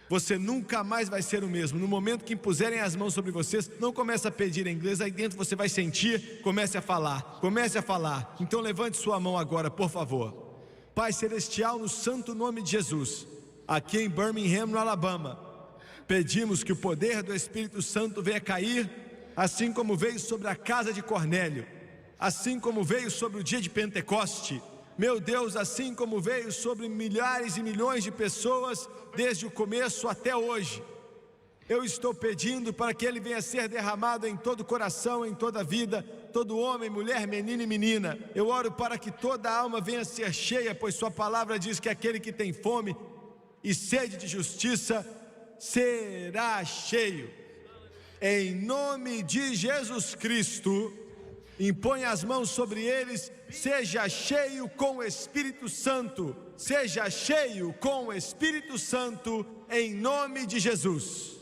Você nunca mais vai ser o mesmo. No momento que impuserem as mãos sobre vocês, não comece a pedir em inglês, aí dentro você vai sentir, comece a falar, comece a falar. Então levante sua mão agora, por favor. Pai Celestial, no santo nome de Jesus, aqui em Birmingham, no Alabama, pedimos que o poder do Espírito Santo venha cair, assim como veio sobre a casa de Cornélio, assim como veio sobre o dia de Pentecoste, meu Deus, assim como veio sobre milhares e milhões de pessoas desde o começo até hoje. Eu estou pedindo para que ele venha ser derramado em todo coração, em toda vida, todo homem, mulher, menino e menina. Eu oro para que toda alma venha ser cheia, pois sua palavra diz que aquele que tem fome e sede de justiça será cheio. Em nome de Jesus Cristo, impõe as mãos sobre eles, seja cheio com o Espírito Santo, seja cheio com o Espírito Santo, em nome de Jesus.